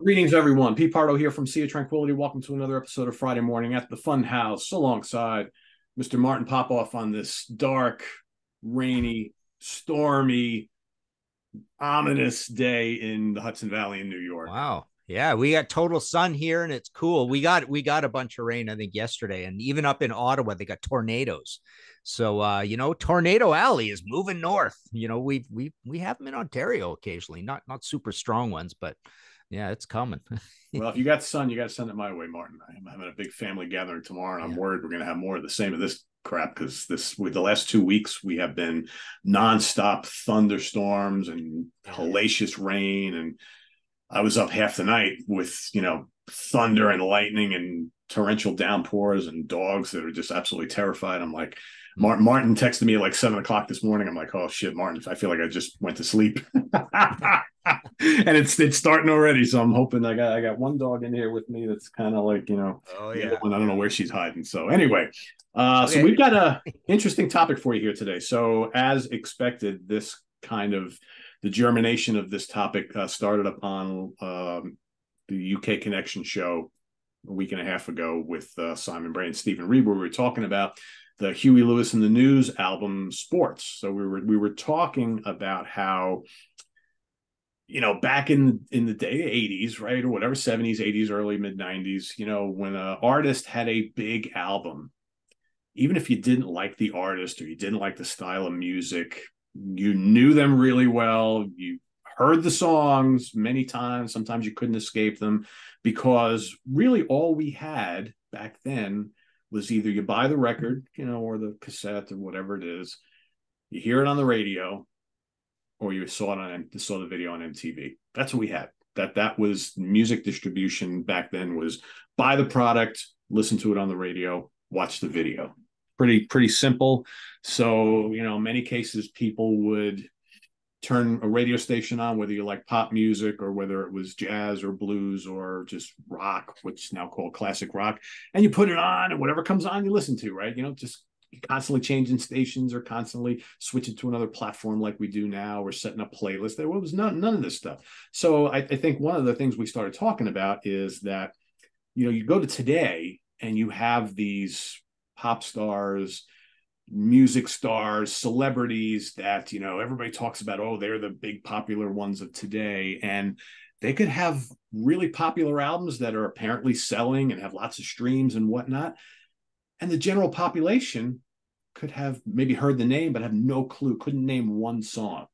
Greetings, everyone. Pete Pardo here from Sea of Tranquility. Welcome to another episode of Friday Morning at the Fun House, alongside Mr. Martin Popoff on this dark, rainy, stormy, ominous day in the Hudson Valley in New York. Wow. Yeah, we got total sun here and it's cool. We got a bunch of rain, I think, yesterday. And even up in Ottawa, they got tornadoes. So Tornado Alley is moving north. We have them in Ontario occasionally, not super strong ones, but yeah, it's coming. Well, if you got sun, you got to send it my way, Martin. I'm having a big family gathering tomorrow, and I'm Yeah. worried we're going to have more of the same of this crap because this with the last 2 weeks we have been nonstop thunderstorms and Yeah. hellacious rain, and I was up half the night with thunder and lightning and torrential downpours and dogs that are just absolutely terrified. I'm like, Martin texted me at like 7 o'clock this morning. I'm like, oh shit, Martin, I feel like I just went to sleep. And it's starting already. So I'm hoping I got one dog in here with me that's kind of like, Oh the other yeah. one, I don't know where she's hiding. So anyway, so Okay. we've got a interesting topic for you here today. So as expected, this kind of the germination of this topic started up on the UK Connection show a week and a half ago with Simon Bray and Stephen Reed, where we were talking about the Huey Lewis and the News album Sports. So we were talking about how back in the day, 80s, right, or whatever, 70s, 80s, early mid 90s, when an artist had a big album, even if you didn't like the artist or you didn't like the style of music, you knew them really well. You heard the songs many times. Sometimes you couldn't escape them because really all we had back then was either you buy the record, or the cassette or whatever it is, you hear it on the radio, or you saw the video on MTV. That's what we had. That was music distribution back then, was buy the product, listen to it on the radio, watch the video. Pretty simple. So, in many cases people would turn a radio station on, whether you like pop music or whether it was jazz or blues or just rock, which is now called classic rock, and you put it on, and whatever comes on you listen to, right? Just constantly changing stations or constantly switching to another platform like we do now, or setting up playlists. There was none of this stuff. So I think one of the things we started talking about is that you go to today and you have these pop stars, music stars, celebrities that everybody talks about. Oh, they're the big popular ones of today, and they could have really popular albums that are apparently selling and have lots of streams and whatnot, and the general population could have maybe heard the name but have no clue, couldn't name one song,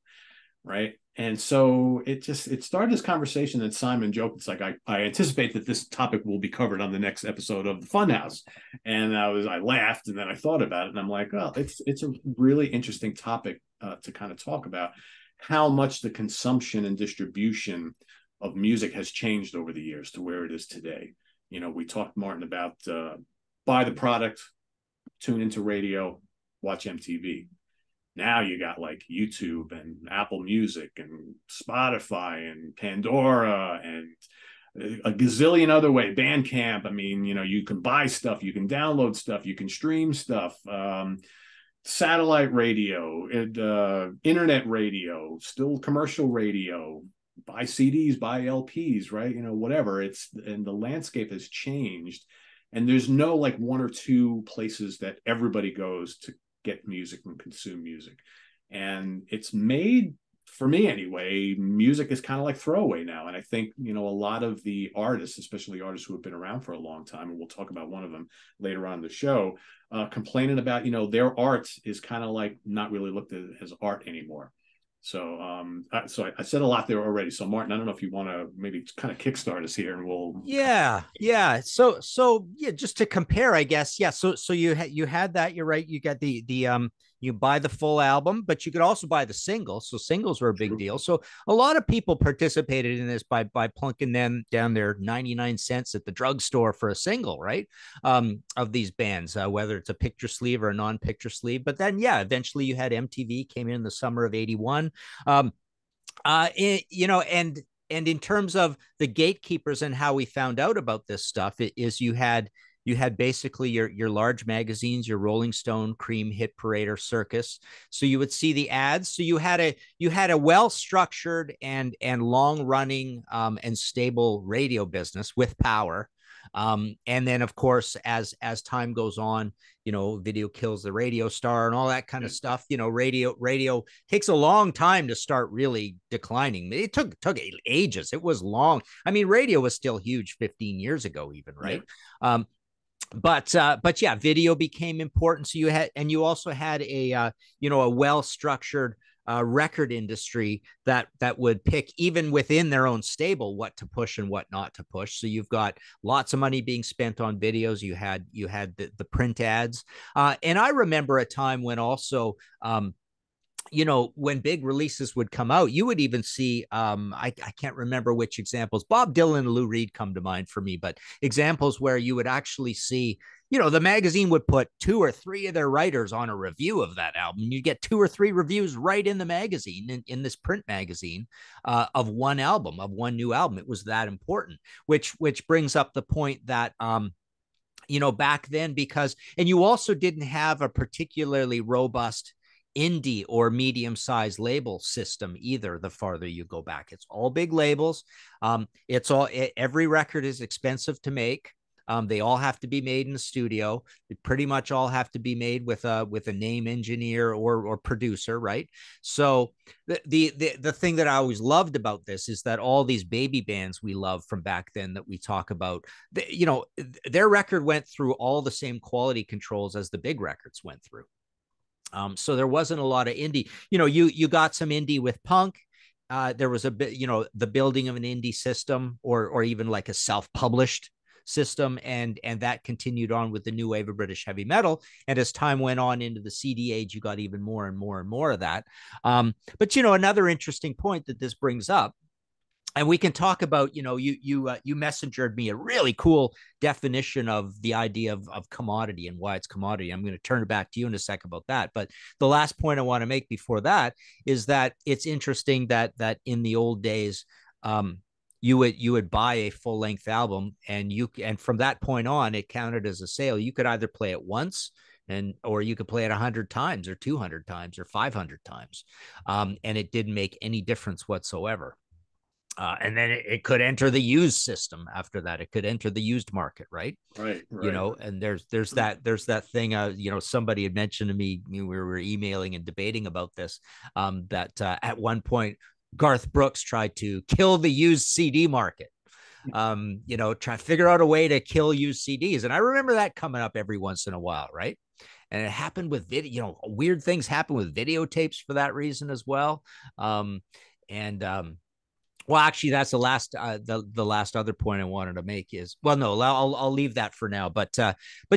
right? And so it started this conversation that Simon joked. It's like, I anticipate that this topic will be covered on the next episode of the Funhouse. And I laughed, and then I thought about it, and I'm like, well, it's a really interesting topic to kind of talk about how much the consumption and distribution of music has changed over the years to where it is today. We talked, Martin, about buy the product, tune into radio, watch MTV. Now you got like YouTube and Apple Music and Spotify and Pandora and a gazillion other way, Bandcamp. I mean, you can buy stuff, you can download stuff, you can stream stuff, satellite radio, internet radio, still commercial radio, buy CDs, buy LPs, right? Whatever. And the landscape has changed, and there's no like one or two places that everybody goes to get music and consume music. And it's made, for me anyway, music is kind of like throwaway now. And I think a lot of the artists, especially artists who have been around for a long time, and we'll talk about one of them later on in the show, complaining about their art is kind of like not really looked at as art anymore. So I said a lot there already. So Martin, I don't know if you want to maybe kind of kickstart us here, and we'll. Yeah. So yeah, just to compare, I guess. Yeah. So you had that. You're right. You got the you buy the full album, but you could also buy the singles. So singles were a big True. deal. So a lot of people participated in this by plunking them down their 99 cents at the drugstore for a single, right? Of these bands, whether it's a picture sleeve or a non-picture sleeve. But then, yeah, eventually you had MTV came in the summer of '81. Um, and in terms of the gatekeepers and how we found out about this stuff, is you had You had basically your large magazines, your Rolling Stone, Cream, Hit Parade, or Circus. So you would see the ads. So you had a well structured and long running and stable radio business with power. And then, of course, as time goes on, video kills the radio star and all that kind of stuff. Radio takes a long time to start really declining. It took ages. It was long. I mean, radio was still huge 15 years ago, even, right? Yeah. But yeah, video became important. So you also had a well structured record industry that would pick, even within their own stable, what to push and what not to push. So you've got lots of money being spent on videos. You had the print ads, and I remember a time when also when big releases would come out, you would even see, I can't remember which examples, Bob Dylan and Lou Reed come to mind for me, but examples where you would actually see, the magazine would put 2 or 3 of their writers on a review of that album. You get 2 or 3 reviews right in the magazine, in this print magazine, of one album, of one new album. It was that important, which brings up the point that, back then, and you also didn't have a particularly robust indie or medium-sized label system either. The farther you go back, it's all big labels. Every record is expensive to make. They all have to be made in the studio. They pretty much all have to be made with a name engineer or producer, right? So the thing that I always loved about this is that all these baby bands we love from back then that we talk about, their record went through all the same quality controls as the big records went through. So there wasn't a lot of indie. You got some indie with punk. There was a bit, the building of an indie system, or even like a self-published system, and that continued on with the new wave of British heavy metal. And as time went on into the CD age, you got even more and more and more of that. But another interesting point that this brings up, and we can talk about, you messengered me a really cool definition of the idea of commodity and why it's commodity. I'm going to turn it back to you in a second about that. But the last point I want to make before that is that it's interesting that in the old days, you would buy a full length album, and from that point on, it counted as a sale. You could either play it once, or you could play it 100 times or 200 times or 500 times. And it didn't make any difference whatsoever. And then it could enter the used system after that. It could enter the used market, right? Right. And there's that thing. Somebody had mentioned to me, we were emailing and debating about this, that at one point Garth Brooks tried to kill the used CD market. Try to figure out a way to kill used CDs. And I remember that coming up every once in a while, right? And it happened with video. Weird things happen with videotapes for that reason as well. Well, actually, that's the last the last other point I wanted to make is, well, no, I'll leave that for now. But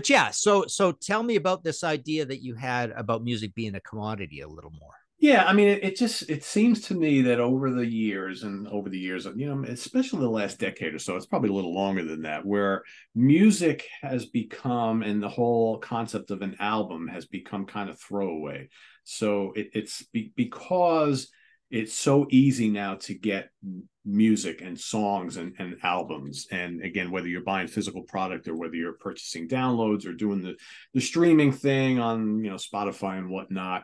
yeah, so tell me about this idea that you had about music being a commodity a little more. Yeah, I mean, it seems to me that over the years, especially the last decade or so, it's probably a little longer than that, where music has become, and the whole concept of an album has become kind of throwaway. So because it's so easy now to get music and songs and albums. And again, whether you're buying physical product or whether you're purchasing downloads or doing the streaming thing on, Spotify and whatnot,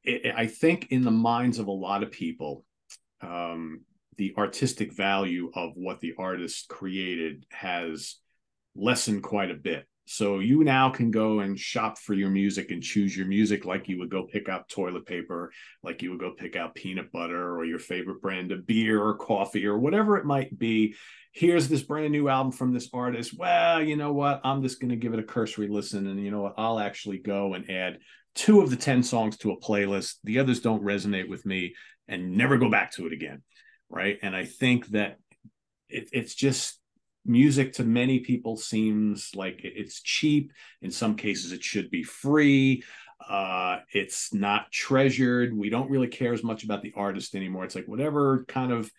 I think in the minds of a lot of people, the artistic value of what the artist created has lessened quite a bit. So you now can go and shop for your music and choose your music like you would go pick out toilet paper, like you would go pick out peanut butter or your favorite brand of beer or coffee or whatever it might be. Here's this brand new album from this artist. Well, you know what? I'm just going to give it a cursory listen. And you know what? I'll actually go and add 2 of the 10 songs to a playlist. The others don't resonate with me, and never go back to it again. Right. And I think that it's just, music to many people seems like it's cheap. In some cases, it should be free. It's not treasured. We don't really care as much about the artist anymore. It's like whatever kind of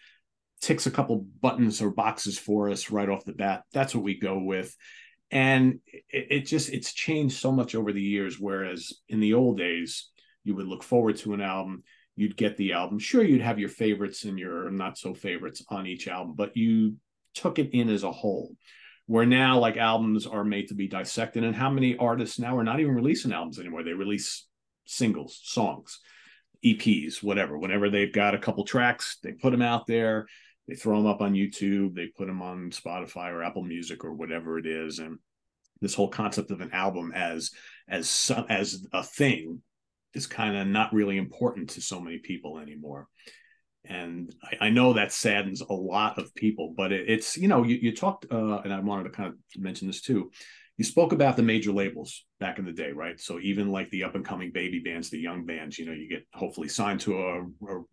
ticks a couple buttons or boxes for us right off the bat, that's what we go with. And it's changed so much over the years. Whereas in the old days, you would look forward to an album, you'd get the album. Sure, you'd have your favorites and your not so favorites on each album, but you took it in as a whole. where now like albums are made to be dissected, and how many artists now are not even releasing albums anymore. They release singles, songs, EPs, whatever. Whenever they've got a couple tracks, they put them out there, they throw them up on YouTube, they put them on Spotify or Apple Music or whatever it is. And this whole concept of an album as a thing is kind of not really important to so many people anymore. And I know that saddens a lot of people, but it's, you talked, and I wanted to kind of mention this too. You spoke about the major labels back in the day, right? So even like the up and coming baby bands, the young bands, you get hopefully signed to a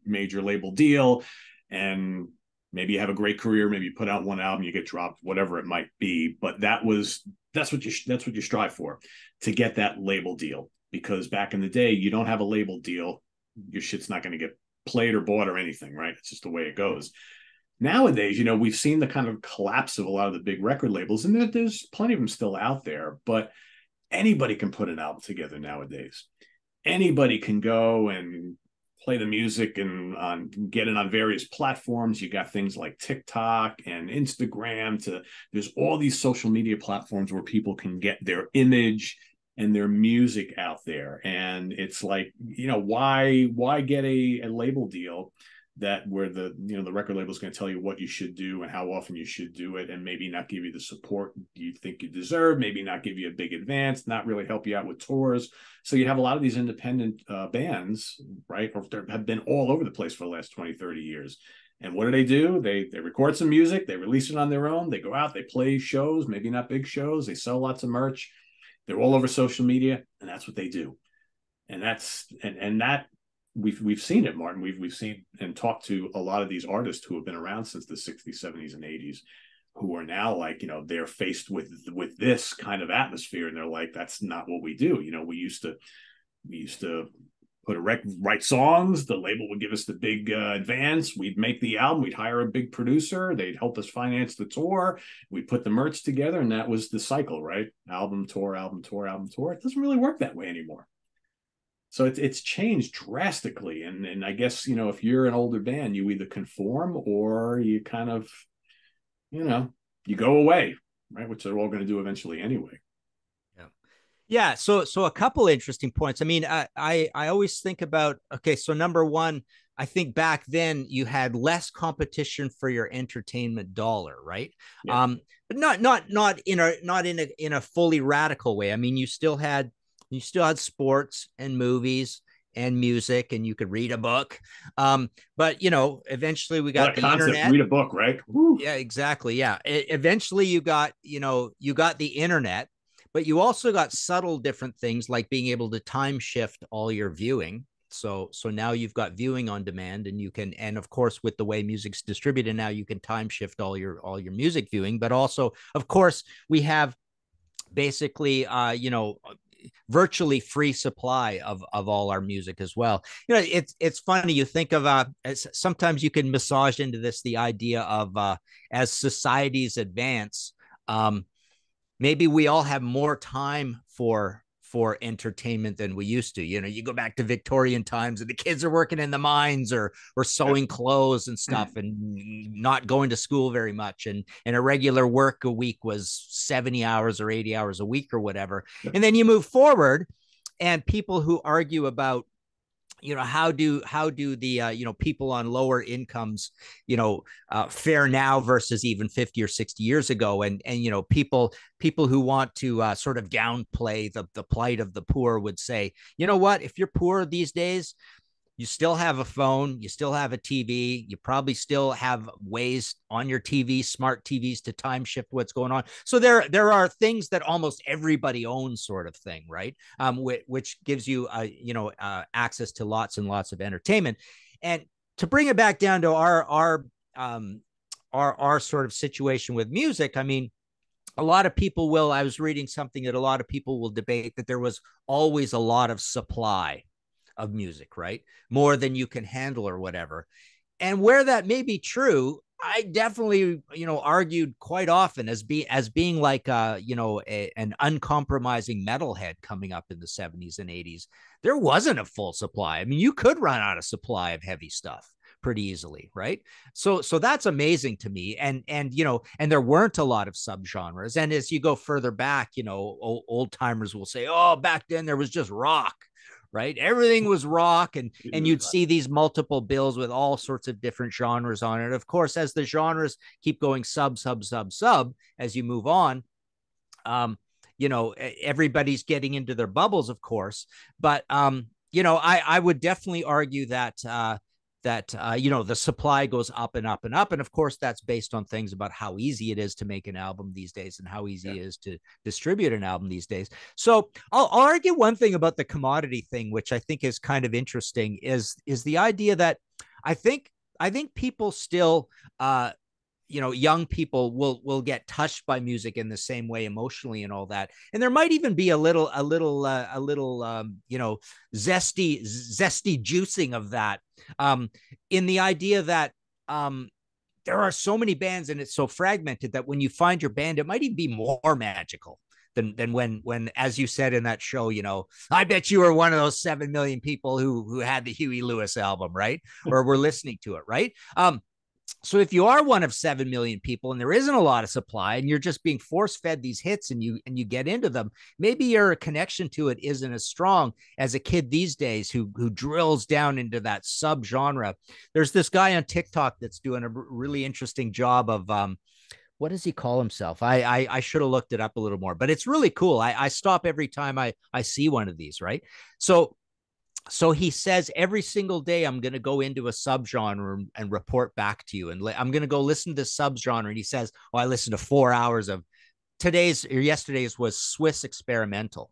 major label deal, and maybe you have a great career, maybe you put out one album, you get dropped, whatever it might be. But that's what you strive for, to get that label deal. Because back in the day, you don't have a label deal, your shit's not going to get played or bought or anything, right? It's just the way it goes. Nowadays, we've seen the kind of collapse of a lot of the big record labels, and there's plenty of them still out there, but anybody can put an album together nowadays. Anybody can go and play the music and get it on various platforms. You got things like TikTok and Instagram. There's all these social media platforms where people can get their image and their music out there. And it's like, why get a label deal where the record label is going to tell you what you should do and how often you should do it, and maybe not give you the support you think you deserve, maybe not give you a big advance, not really help you out with tours. So you have a lot of these independent bands, right, or have been all over the place for the last 20, 30 years. And what do? They record some music, they release it on their own, they go out, they play shows, maybe not big shows, they sell lots of merch, they're all over social media, and that's what they do. And that we've seen it, Martin. We've seen and talked to a lot of these artists who have been around since the 60s, 70s, and 80s, who are now like, they're faced with this kind of atmosphere, and they're like, that's not what we do. We used to write songs, the label would give us the big advance, we'd make the album, we'd hire a big producer, they'd help us finance the tour, we put the merch together, and that was the cycle, right? Album, tour, album, tour, album, tour. It doesn't really work that way anymore. So it's changed drastically. And I guess, if you're an older band, you either conform or you kind of, you go away, right? Which they're all going to do eventually anyway. Yeah. So a couple interesting points. I mean, I always think about, okay, so number one, I think back then you had less competition for your entertainment dollar, right? Yeah. But not in a fully radical way. I mean, you still had sports and movies and music, and you could read a book. But eventually we got the internet. Read a book, right? Woo. Yeah, exactly. Yeah. Eventually you got the internet. But you also got subtle different things like being able to time shift all your viewing. So now you've got viewing on demand, and you can, and of course, with the way music's distributed now, you can time shift all your music viewing. But also, of course, we have basically, virtually free supply of all our music as well. It's funny. You think of sometimes you can massage into this the idea of as societies advance. Maybe we all have more time for entertainment than we used to. You go back to Victorian times and the kids are working in the mines or sewing clothes and stuff and not going to school very much. And a regular work a week was 70 hours or 80 hours a week or whatever. And then you move forward, and people who argue about, how do the people on lower incomes fare now versus even 50 or 60 years ago, and people who want to sort of downplay the plight of the poor would say, what, if you're poor these days, you still have a phone, you still have a TV, you probably still have ways on your TV, smart TVs, to time shift what's going on. So there are things that almost everybody owns, sort of thing, right? Which gives you access to lots and lots of entertainment. And to bring it back down to our sort of situation with music, I mean, a lot of people will, I was reading something that a lot of people will debate that there was always a lot of supply of music, right? More than you can handle or whatever. And where that may be true, I definitely, argued quite often as being like, an uncompromising metalhead coming up in the 70s and 80s. There wasn't a full supply. I mean, you could run out of supply of heavy stuff pretty easily, right? So that's amazing to me. And you know, and there weren't a lot of subgenres. And as you go further back, you know, old timers will say, oh, back then there was just rock, right? Everything was rock, and you'd see these multiple bills with all sorts of different genres on it. Of course, as the genres keep going sub as you move on, you know, everybody's getting into their bubbles, of course, but you know, I would definitely argue that you know, the supply goes up and up and up, and of course that's based on things about how easy it is to make an album these days and how easy it is to distribute an album these days. So I'll argue one thing about the commodity thing, which I think is kind of interesting, is the idea that I think people still you know, young people will get touched by music in the same way emotionally and all that, and there might even be a little you know, zesty juicing of that, in the idea that there are so many bands and it's so fragmented that when you find your band, it might even be more magical than when, as you said in that show, you know, I bet you were one of those 7 million people who had the Huey Lewis album, right, or were listening to it, right? So if you are one of 7 million people and there isn't a lot of supply and you're just being force fed these hits and you get into them, maybe your connection to it isn't as strong as a kid these days who drills down into that subgenre. There's this guy on TikTok that's doing a really interesting job of what does he call himself? I should have looked it up a little more, but it's really cool. I stop every time I see one of these, right? So he says every single day I'm going to go into a subgenre and report back to you, and I'm going to go listen to this subgenre. And he says, "Oh, I listened to 4 hours of today's or yesterday's was Swiss experimental."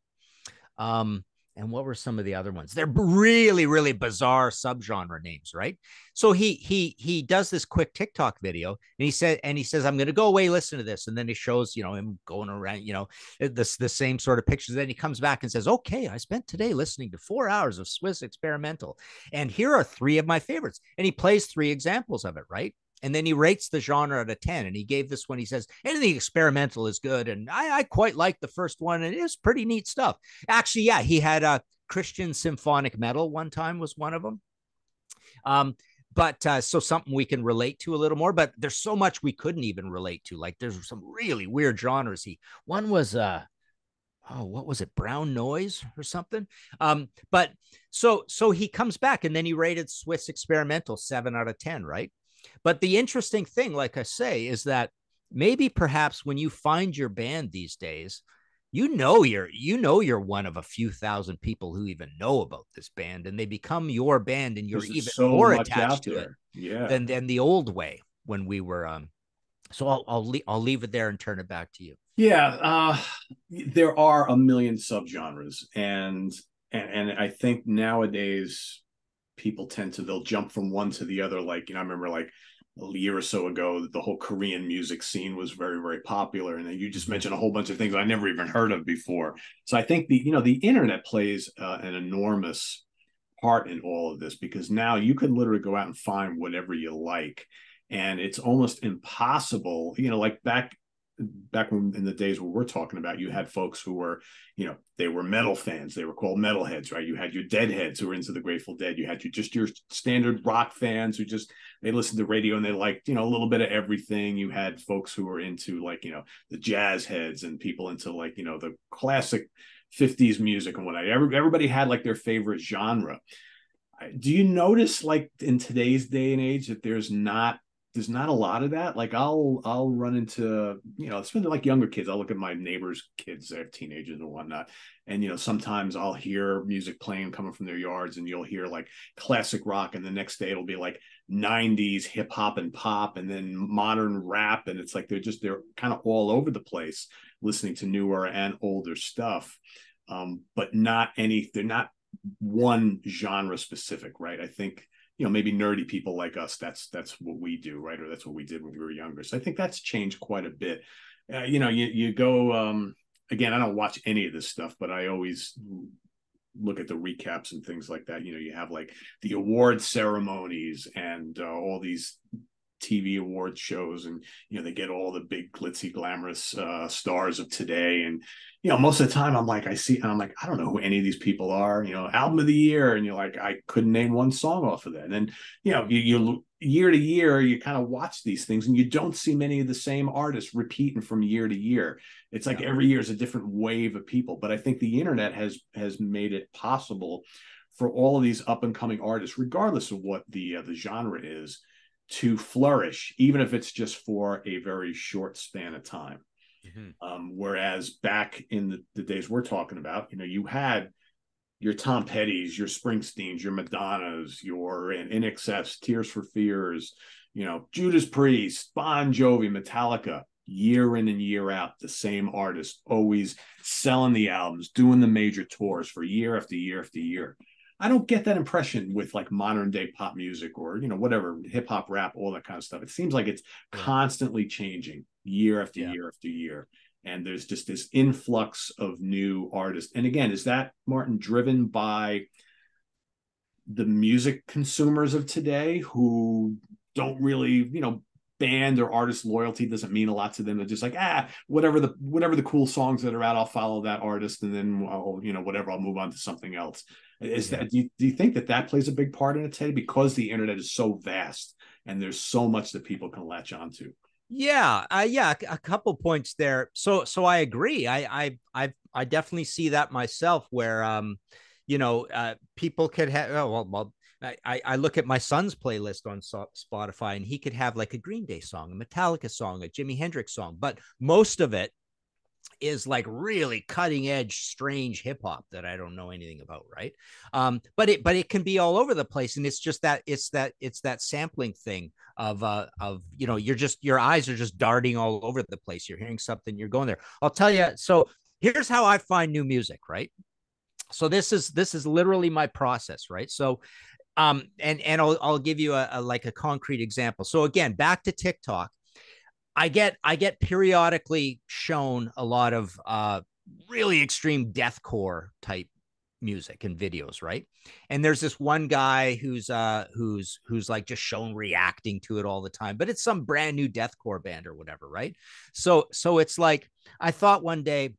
And what were some of the other ones? They're really, really bizarre subgenre names, right? So he does this quick TikTok video, and he says, I'm going to go away, listen to this, and then he shows, you know, him going around, you know, the same sort of pictures. Then he comes back and says, okay, I spent today listening to 4 hours of Swiss experimental, and here are 3 of my favorites, and he plays 3 examples of it, right? And then he rates the genre out of 10. And he gave this one, he says, anything experimental is good. And I quite like the first one. And it is pretty neat stuff. Actually, yeah, he had a Christian symphonic metal one time was one of them. But so something we can relate to a little more, but there's so much we couldn't even relate to. Like there's some really weird genres. One was, oh, what was it? Brown noise or something. But so he comes back and then he rated Swiss experimental 7 out of 10, right? But the interesting thing, like I say, is that maybe perhaps when you find your band these days, you know you're one of a few thousand people who even know about this band, and they become your band, and you're even so more much attached to it than the old way when we were. So I'll leave it there and turn it back to you. Yeah, there are a million subgenres, and I think nowadays people tend to they'll jump from one to the other. Like, you know, I remember like a year or so ago, the whole Korean music scene was very, very popular, and you just mentioned a whole bunch of things I never even heard of before. So I think the internet plays an enormous part in all of this, because now you can literally go out and find whatever you like, and it's almost impossible. You know, like back when in the days where we're talking about, you had folks who were, you know, they were metal fans, they were called metalheads, right? You had your deadheads who were into the Grateful Dead, you had your standard rock fans who just they listened to radio and they liked, you know, a little bit of everything. You had folks who were into, like, you know, the jazz heads, and people into, like, you know, the classic 50s music and whatnot. Everybody had like their favorite genre. Do you notice, like, in today's day and age, that there's not a lot of that? Like I'll run into, you know, especially like younger kids. I'll look at my neighbors' kids, they're teenagers and whatnot. And, you know, sometimes I'll hear music playing coming from their yards, and you'll hear like classic rock, and the next day it'll be like 90s hip hop and pop, and then modern rap. And it's like they're kind of all over the place listening to newer and older stuff. But they're not one genre specific, right? I think, you know, maybe nerdy people like us, that's what we do, right? Or that's what we did when we were younger. So I think that's changed quite a bit. You know, you go, again, I don't watch any of this stuff, but I always look at the recaps and things like that. You know, you have like the award ceremonies and all these TV award shows, and they get all the big glitzy glamorous stars of today. And most of the time I'm like, I'm like, I don't know who any of these people are. Album of the year, and you're like, I couldn't name one song off of that. And then you year to year, you kind of watch these things, and you don't see many of the same artists repeating from year to year. It's like every year is a different wave of people. But I think the internet has made it possible for all of these up and coming artists, regardless of what the genre is, to flourish, even if it's just for a very short span of time. Whereas back in the days we're talking about, you had your Tom Petty's, your Springsteens, your Madonnas, your INXS, Tears for Fears, Judas Priest, Bon Jovi, Metallica, year in and year out, the same artist, always selling the albums, doing the major tours for year after year after year. I don't get that impression with like modern day pop music or, whatever, hip hop, rap, all that kind of stuff. It seems like it's constantly changing year after year after year. And there's just this influx of new artists. And again, is that, Martin, driven by the music consumers of today who don't really, band or artist loyalty doesn't mean a lot to them? They're just like, whatever the cool songs that are out, I'll follow that artist, and then I'll, whatever, I'll move on to something else. Is that, do you think that plays a big part in it today, because the internet is so vast and there's so much that people can latch onto? Yeah, a couple points there. So I agree. I definitely see that myself, where people could have, I look at my son's playlist on Spotify, and he could have like a Green Day song, a Metallica song, a Jimi Hendrix song, but most of it is like really cutting edge, strange hip hop that I don't know anything about, right? But it can be all over the place, and it's just that it's that sampling thing of your eyes are just darting all over the place. You're hearing something, you're going there. I'll tell you. So here's how I find new music, right? So this is literally my process, right? So and I'll give you a like a concrete example. So again, back to TikTok. I get periodically shown a lot of really extreme deathcore type music and videos, right? And there's this one guy who's like just shown reacting to it all the time, but it's some brand new deathcore band or whatever, right? So it's like, I thought one day,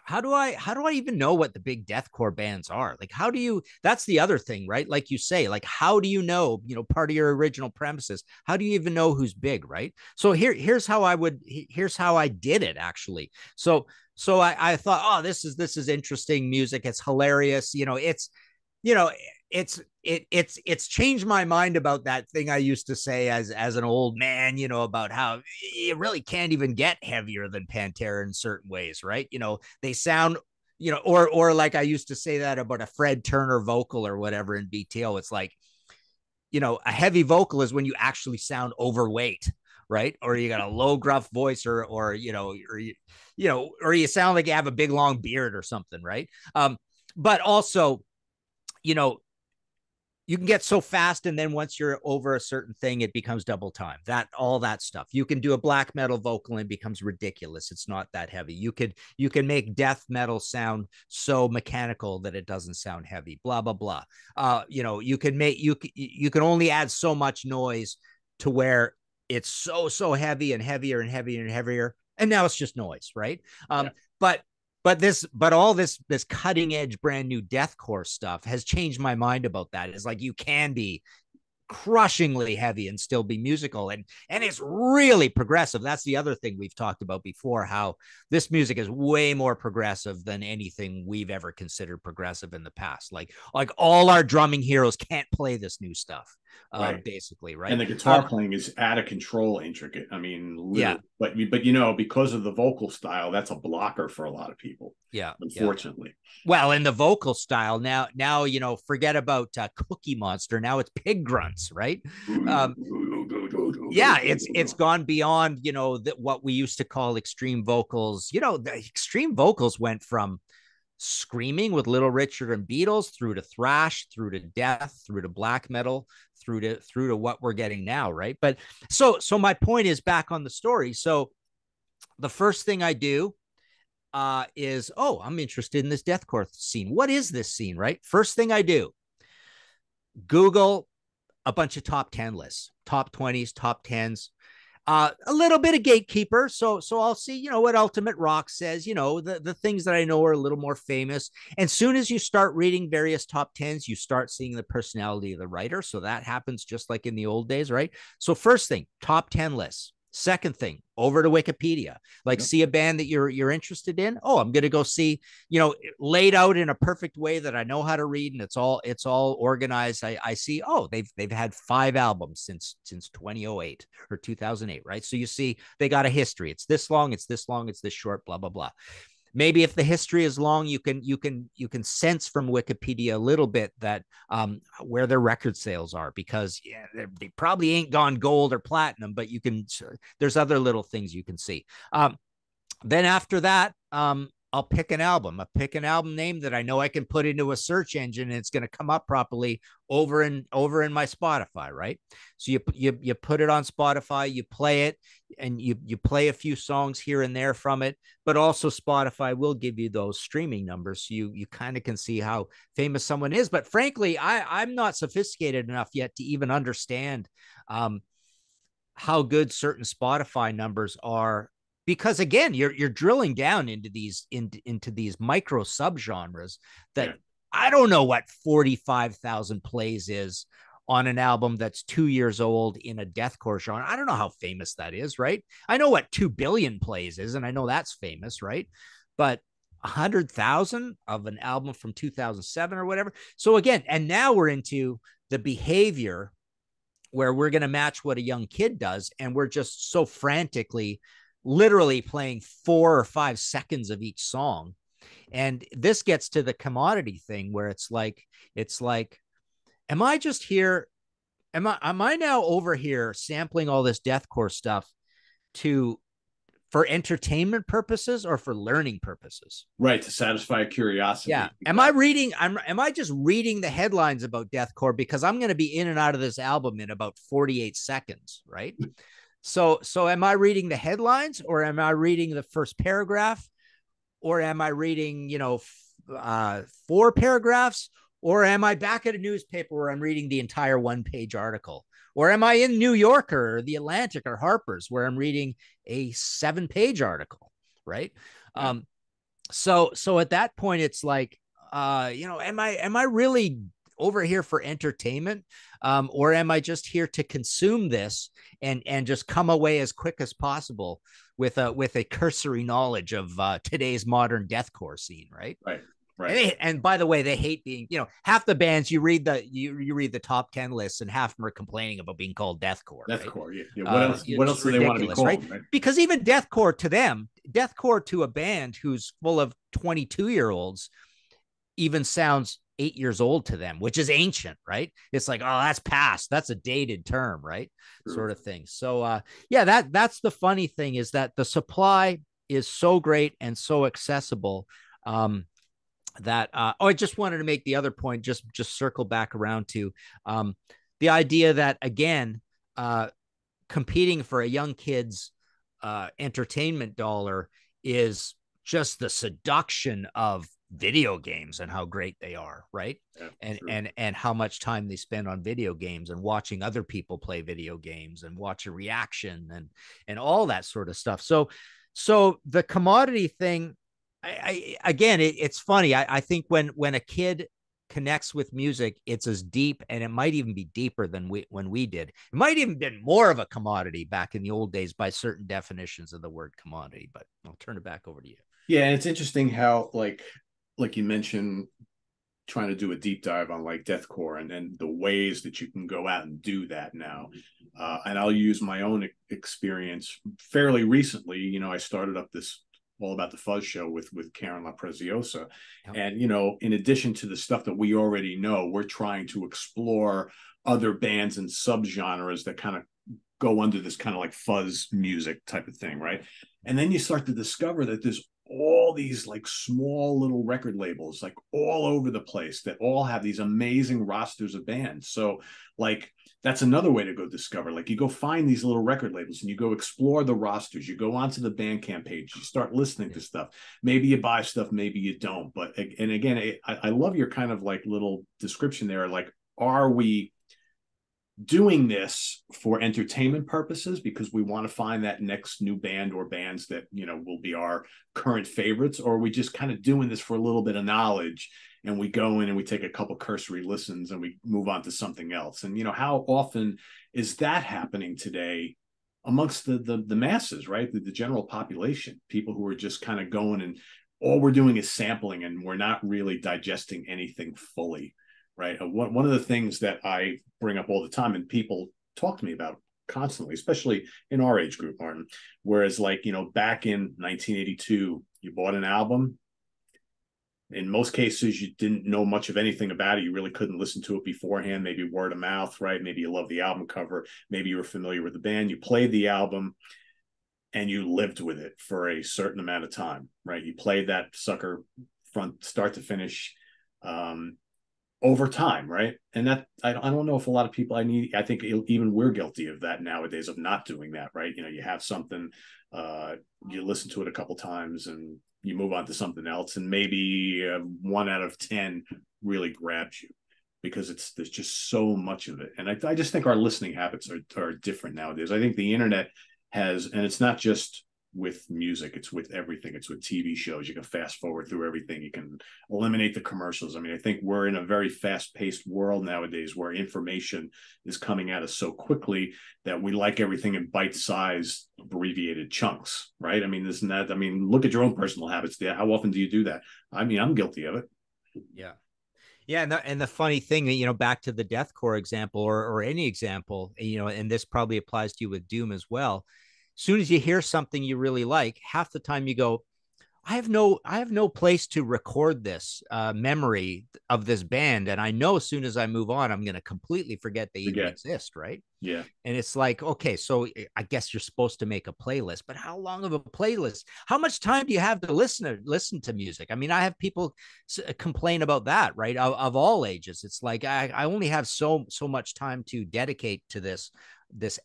how do I even know what the big deathcore bands are? Like, how do you, that's the other thing, right? Like you say, like, how do you know, part of your original premises, how do you even know who's big, right? So here's how I did it actually. So I thought, oh, this is interesting music. It's hilarious. You know, it's changed my mind about that thing I used to say as an old man, about how you really can't even get heavier than Pantera in certain ways, right? They sound, or like I used to say that about a Fred Turner vocal or whatever in BTO. It's like, a heavy vocal is when you actually sound overweight, right? Or you got a low gruff voice, or you sound like you have a big long beard or something, right? But also, you can get so fast, and then once you're over a certain thing, it becomes double time. All that stuff. You can do a black metal vocal and it becomes ridiculous. It's not that heavy. You can make death metal sound so mechanical that it doesn't sound heavy. Blah blah blah. You can only add so much noise to where it's so heavy and heavier and heavier and heavier, and now it's just noise, right? But all this cutting edge brand new deathcore stuff has changed my mind about that. It's like, you can be crushingly heavy and still be musical, and it's really progressive. That's the other thing we've talked about before, how this music is way more progressive than anything we've ever considered progressive in the past. Like all our drumming heroes can't play this new stuff, Right. Basically, right? And the guitar playing is out of control, intricate. I mean, literally. Yeah. But because of the vocal style, that's a blocker for a lot of people. Yeah. Unfortunately. Well, in the vocal style now, forget about Cookie Monster. Now it's pig grunts, right? Yeah, it's gone beyond what we used to call extreme vocals. The extreme vocals went from screaming with Little Richard and Beatles through to thrash, through to death, through to black metal, through to what we're getting now, right? But so my point is, back on the story. So the first thing I do is, I'm interested in this deathcore scene. What is this scene, right? First thing I do, Google a bunch of top 10 lists, top 20s, top 10s, a little bit of gatekeeper. So I'll see, what Ultimate Rock says, the things that I know are a little more famous. And soon as you start reading various top 10s, you start seeing the personality of the writer. So that happens just like in the old days, right? So first thing, top 10 lists. Second thing, over to Wikipedia. Like, see a band that you're interested in. Oh, I'm going to go see, laid out in a perfect way that I know how to read, and it's all organized. I see. Oh, they've had 5 albums since 2008 or 2008, right? So you see they got a history. It's this long. It's this long. It's this short. Blah blah blah. Maybe if the history is long, you can sense from Wikipedia a little bit that where their record sales are, because they probably ain't gone gold or platinum, but there's other little things you can see. Then after that, I'll pick an album. I pick an album name that I know I can put into a search engine and it's going to come up properly over in my Spotify, right? So you put it on Spotify, you play it, and you play a few songs here and there from it. But also Spotify will give you those streaming numbers, so you kind of can see how famous someone is. But frankly, I'm not sophisticated enough yet to even understand how good certain Spotify numbers are, because again, you're drilling down into these micro subgenres that I don't know what 45,000 plays is on an album that's 2 years old in a deathcore genre. I don't know how famous that is, right? I know what 2 billion plays is, and I know that's famous, right? But 100,000 of an album from 2007 or whatever. So again, and now we're into the behavior where we're going to match what a young kid does, and we're just so frantically literally playing 4 or 5 seconds of each song. And this gets to the commodity thing where it's like, am I just here? Am I now over here sampling all this deathcore stuff for entertainment purposes or for learning purposes? Right, to satisfy curiosity. Yeah. Am I just reading the headlines about deathcore because I'm going to be in and out of this album in about 48 seconds, right? So am I reading the headlines, or am I reading the first paragraph, or am I reading, 4 paragraphs, or am I back at a newspaper where I'm reading the entire 1-page article, or am I in New Yorker or the Atlantic or Harper's where I'm reading a 7-page article, right? Yeah. So at that point, it's like, am I really over here for entertainment, or am I just here to consume this and just come away as quick as possible with a cursory knowledge of today's modern deathcore scene, right? Right. Right. And by the way, they hate being, half the bands you read the top 10 lists, and half of them are complaining about being called deathcore. Deathcore, right? Yeah. What else do they want to be called? Right? Because even deathcore to them, deathcore to a band who's full of 22-year-olds, even sounds 8 years old to them, which is ancient, right? It's like, oh, that's past. That's a dated term, right? True. Sort of thing. So, that's the funny thing, is that the supply is so great and so accessible. I just wanted to make the other point, just circle back around to the idea that, again, competing for a young kid's entertainment dollar is just the seduction of video games and how great they are, right? Yeah, and how much time they spend on video games and watching other people play video games and watch a reaction and all that sort of stuff. So the commodity thing, it's funny. I think when a kid connects with music, it's as deep, and it might even be deeper than when we did. It might even been more of a commodity back in the old days by certain definitions of the word commodity. But I'll turn it back over to you. Yeah, and it's interesting how like you mentioned, trying to do a deep dive on like deathcore and the ways that you can go out and do that now. And I'll use my own experience fairly recently. I started up this All About the Fuzz show with Karen La Preziosa. Yep. And, in addition to the stuff that we already know, we're trying to explore other bands and subgenres that kind of go under this kind of like fuzz music type of thing, right? And then you start to discover that there's all these like small little record labels like all over the place that all have these amazing rosters of bands. So like that's another way to go discover. Like you go find these little record labels and you go explore the rosters. You go onto the Bandcamp page, you start listening to stuff. Maybe you buy stuff, maybe you don't. But and again, I love your kind of like little description there. Like, are we doing this for entertainment purposes because we want to find that next new band or bands that, you know, will be our current favorites, or are we just kind of doing this for a little bit of knowledge and we go in and we take a couple cursory listens and we move on to something else? And, you know, how often is that happening today amongst the masses, right? The general population, people who are just kind of going and all we're doing is sampling and we're not really digesting anything fully, right? One of the things that I bring up all the time and people talk to me about constantly, especially in our age group, Martin, whereas like, you know, back in 1982, you bought an album. In most cases, you didn't know much of anything about it. You really couldn't listen to it beforehand, maybe word of mouth, right? Maybe you loved the album cover. Maybe you were familiar with the band. You played the album and you lived with it for a certain amount of time, right? You played that sucker front start to finish over time, right? And that I don't know if a lot of people I think even we're guilty of that nowadays, of not doing that, right? You know, you have something, you listen to it a couple times and you move on to something else, and maybe 1 out of 10 really grabs you because there's just so much of it. And I just think our listening habits are different nowadays. I think the internet has, and it's not just with music, it's with everything. It's with TV shows. You can fast forward through everything. You can eliminate the commercials. I mean, I think we're in a very fast-paced world nowadays where information is coming at us so quickly that we like everything in bite-sized, abbreviated chunks, right? I mean, isn't that, I mean, look at your own personal habits. How often do you do that? I mean, I'm guilty of it. Yeah. Yeah, and the funny thing, you know, back to the deathcore example or any example, you know, and this probably applies to you with doom as well. As soon as you hear something you really like, half the time you go, I have no place to record this memory of this band, and I know as soon as I move on, I'm going to completely forget they even Again, exist, right? yeah, And it's like, okay, so I guess you're supposed to make a playlist, but how long of a playlist? How much time do you have to listen to music? I mean, I have people complain about that, right? Of all ages. It's like I only have so much time to dedicate to this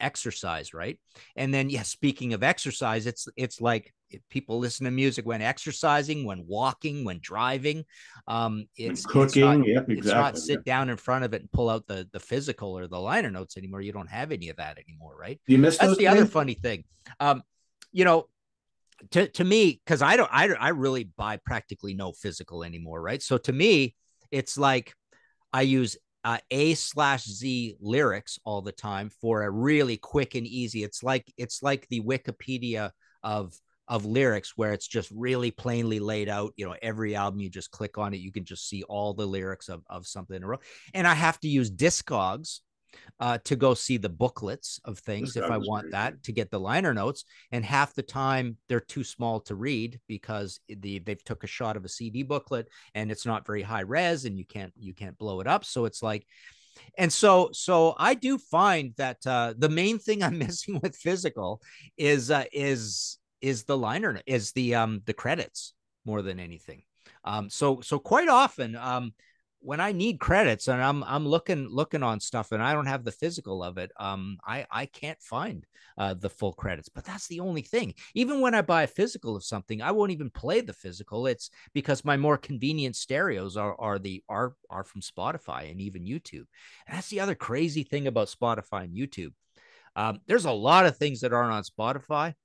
exercise, right? And then, yeah, speaking of exercise, it's like people listen to music when exercising, when walking, when driving. when It's not cooking, yep, it's not exactly, yeah. sit down in front of it and pull out the physical or the liner notes anymore. You don't have any of that anymore, right? Do you miss That's those the other days? funny thing. Um, you know, to me, because I really buy practically no physical anymore, right? So to me, it's like I use A/Z lyrics all the time for a really quick and easy. It's like the Wikipedia of lyrics, where it's just really plainly laid out. You know, every album you just click on it, you can just see all the lyrics of something in a row. And I have to use Discogs to go see the booklets of This things guy if I was want great. that to get the liner notes. And half the time they're too small to read because they've took a shot of a CD booklet and it's not very high res and you can't blow it up. So it's like, and so I do find that the main thing I'm missing with physical is the liner, is the credits more than anything. So quite often when I need credits and I'm looking on stuff and I don't have the physical of it, I can't find the full credits. But that's the only thing. Even when I buy a physical of something, I won't even play the physical. It's because my more convenient stereos are from Spotify and even YouTube. And that's the other crazy thing about Spotify and YouTube. There's a lot of things that aren't on Spotify,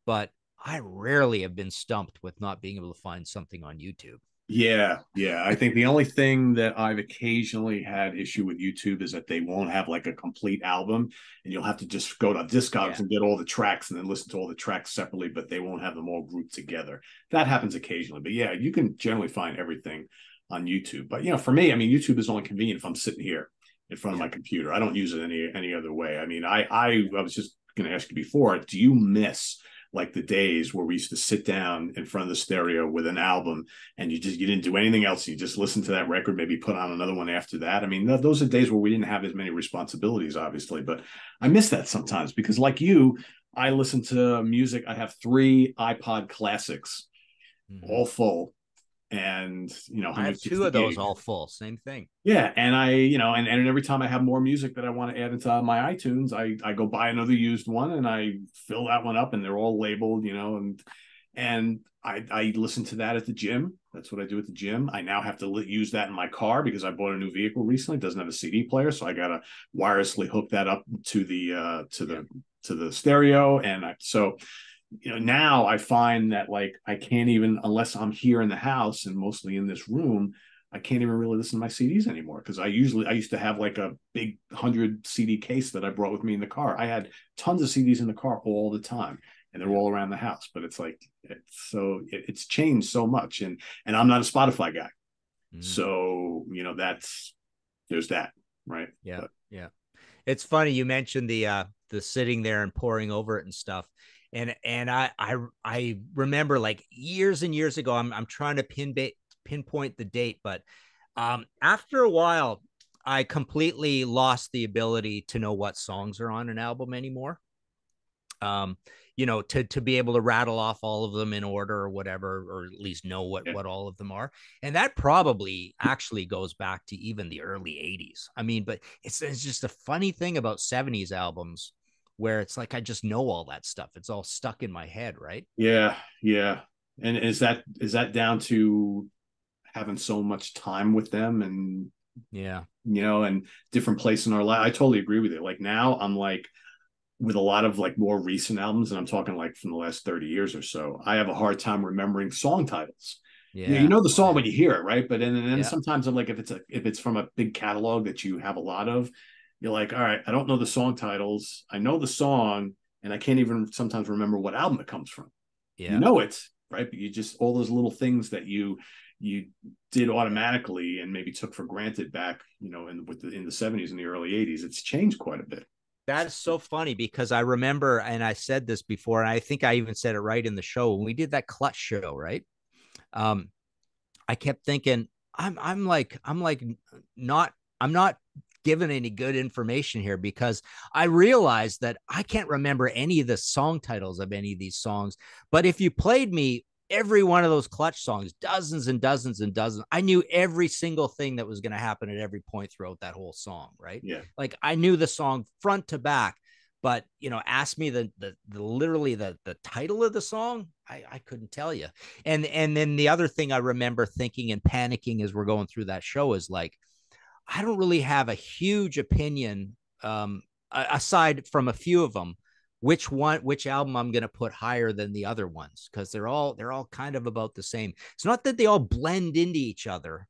but I rarely have been stumped with not being able to find something on YouTube. Yeah, yeah. I think the only thing that I've occasionally had issue with YouTube is that they won't have like a complete album, and you'll have to just go to Discogs Yeah. and get all the tracks and then listen to all the tracks separately, but they won't have them all grouped together. That happens occasionally, but yeah, you can generally find everything on YouTube. But you know, for me, I mean, YouTube is only convenient if I'm sitting here in front of Yeah. my computer. I don't use it any other way. I mean, I was just going to ask you before, do you miss like the days where we used to sit down in front of the stereo with an album and you didn't do anything else, you just listened to that record, maybe put on another one after that? I mean, those are days where we didn't have as many responsibilities, obviously, but I miss that sometimes because like you, I listen to music. I have 3 iPod classics Mm-hmm. all full, and you know I have two 160 of those gigs. all full. Same thing. Yeah, and I, you know, and every time I have more music that I want to add into my iTunes, I go buy another used one and I fill that one up, and they're all labeled, you know, and And I listen to that at the gym. That's what I do at the gym. I now have to use that in my car because I bought a new vehicle recently. It doesn't have a CD player, so I gotta wirelessly hook that up to Yeah. the stereo. And so now I find that like I can't even, unless I'm here in the house and mostly in this room, I can't even really listen to my CDs anymore because I used to have like a big 100 CD case that I brought with me in the car. I had tons of CDs in the car all the time, and they're Yeah. all around the house. But it's like it's changed so much, and I'm not a Spotify guy, Mhm. so that's there's that, right? Yeah. But Yeah. It's funny you mentioned the sitting there and pouring over it and stuff. And I remember like years and years ago, I'm trying to pinpoint the date, but after a while, I completely lost the ability to know what songs are on an album anymore. um to be able to rattle off all of them in order or whatever, or at least know yeah, what all of them are. And that probably actually goes back to even the early 80s. I mean, but it's just a funny thing about 70s albums where it's like I just know all that stuff. It's all stuck in my head, right? yeah, yeah. And is that down to having so much time with them and Yeah. and different place in our life? I totally agree with you. Like now I'm like with a lot of like more recent albums, and I'm talking like from the last 30 years or so, I have a hard time remembering song titles. You Yeah. know the Oh song yeah. when you hear it, right? But then Yeah. sometimes I'm like, if it's from a big catalog that you have a lot of, you're like, all right, I don't know the song titles. I know the song, and I can't even sometimes remember what album it comes from. You Yeah. know it, right? But you just all those little things that you did automatically and maybe took for granted back, in the 70s and the early 80s. It's changed quite a bit. That is so funny because I remember, and I said this before, and I think I even said it right in the show when we did that Clutch show, right? Um, I kept thinking, I'm like not I'm not given any good information here because I realized that I can't remember any of the song titles of any of these songs. But if you played me every one of those Clutch songs, dozens and dozens and dozens, I knew every single thing that was going to happen at every point throughout that whole song, right? Yeah. Like I knew the song front to back. But ask me the literally the title of the song, I couldn't tell you. And then the other thing I remember thinking and panicking as we're going through that show is like, I don't really have a huge opinion, aside from a few of them, which album I'm going to put higher than the other ones, because they're all kind of about the same. It's not that they all blend into each other,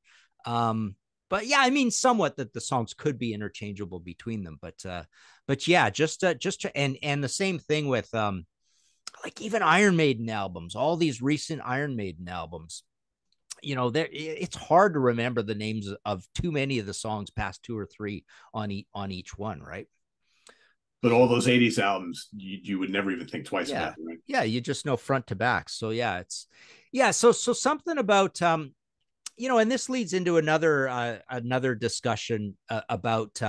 but yeah, I mean somewhat that the songs could be interchangeable between them, but yeah, and the same thing with like even Iron Maiden albums, all these recent Iron Maiden albums. There it's hard to remember the names of too many of the songs past two or three on each one, right? But all those 80s albums, you would never even think twice Yeah. about it, right? Yeah, you just know front to back. So yeah, so something about and this leads into another discussion about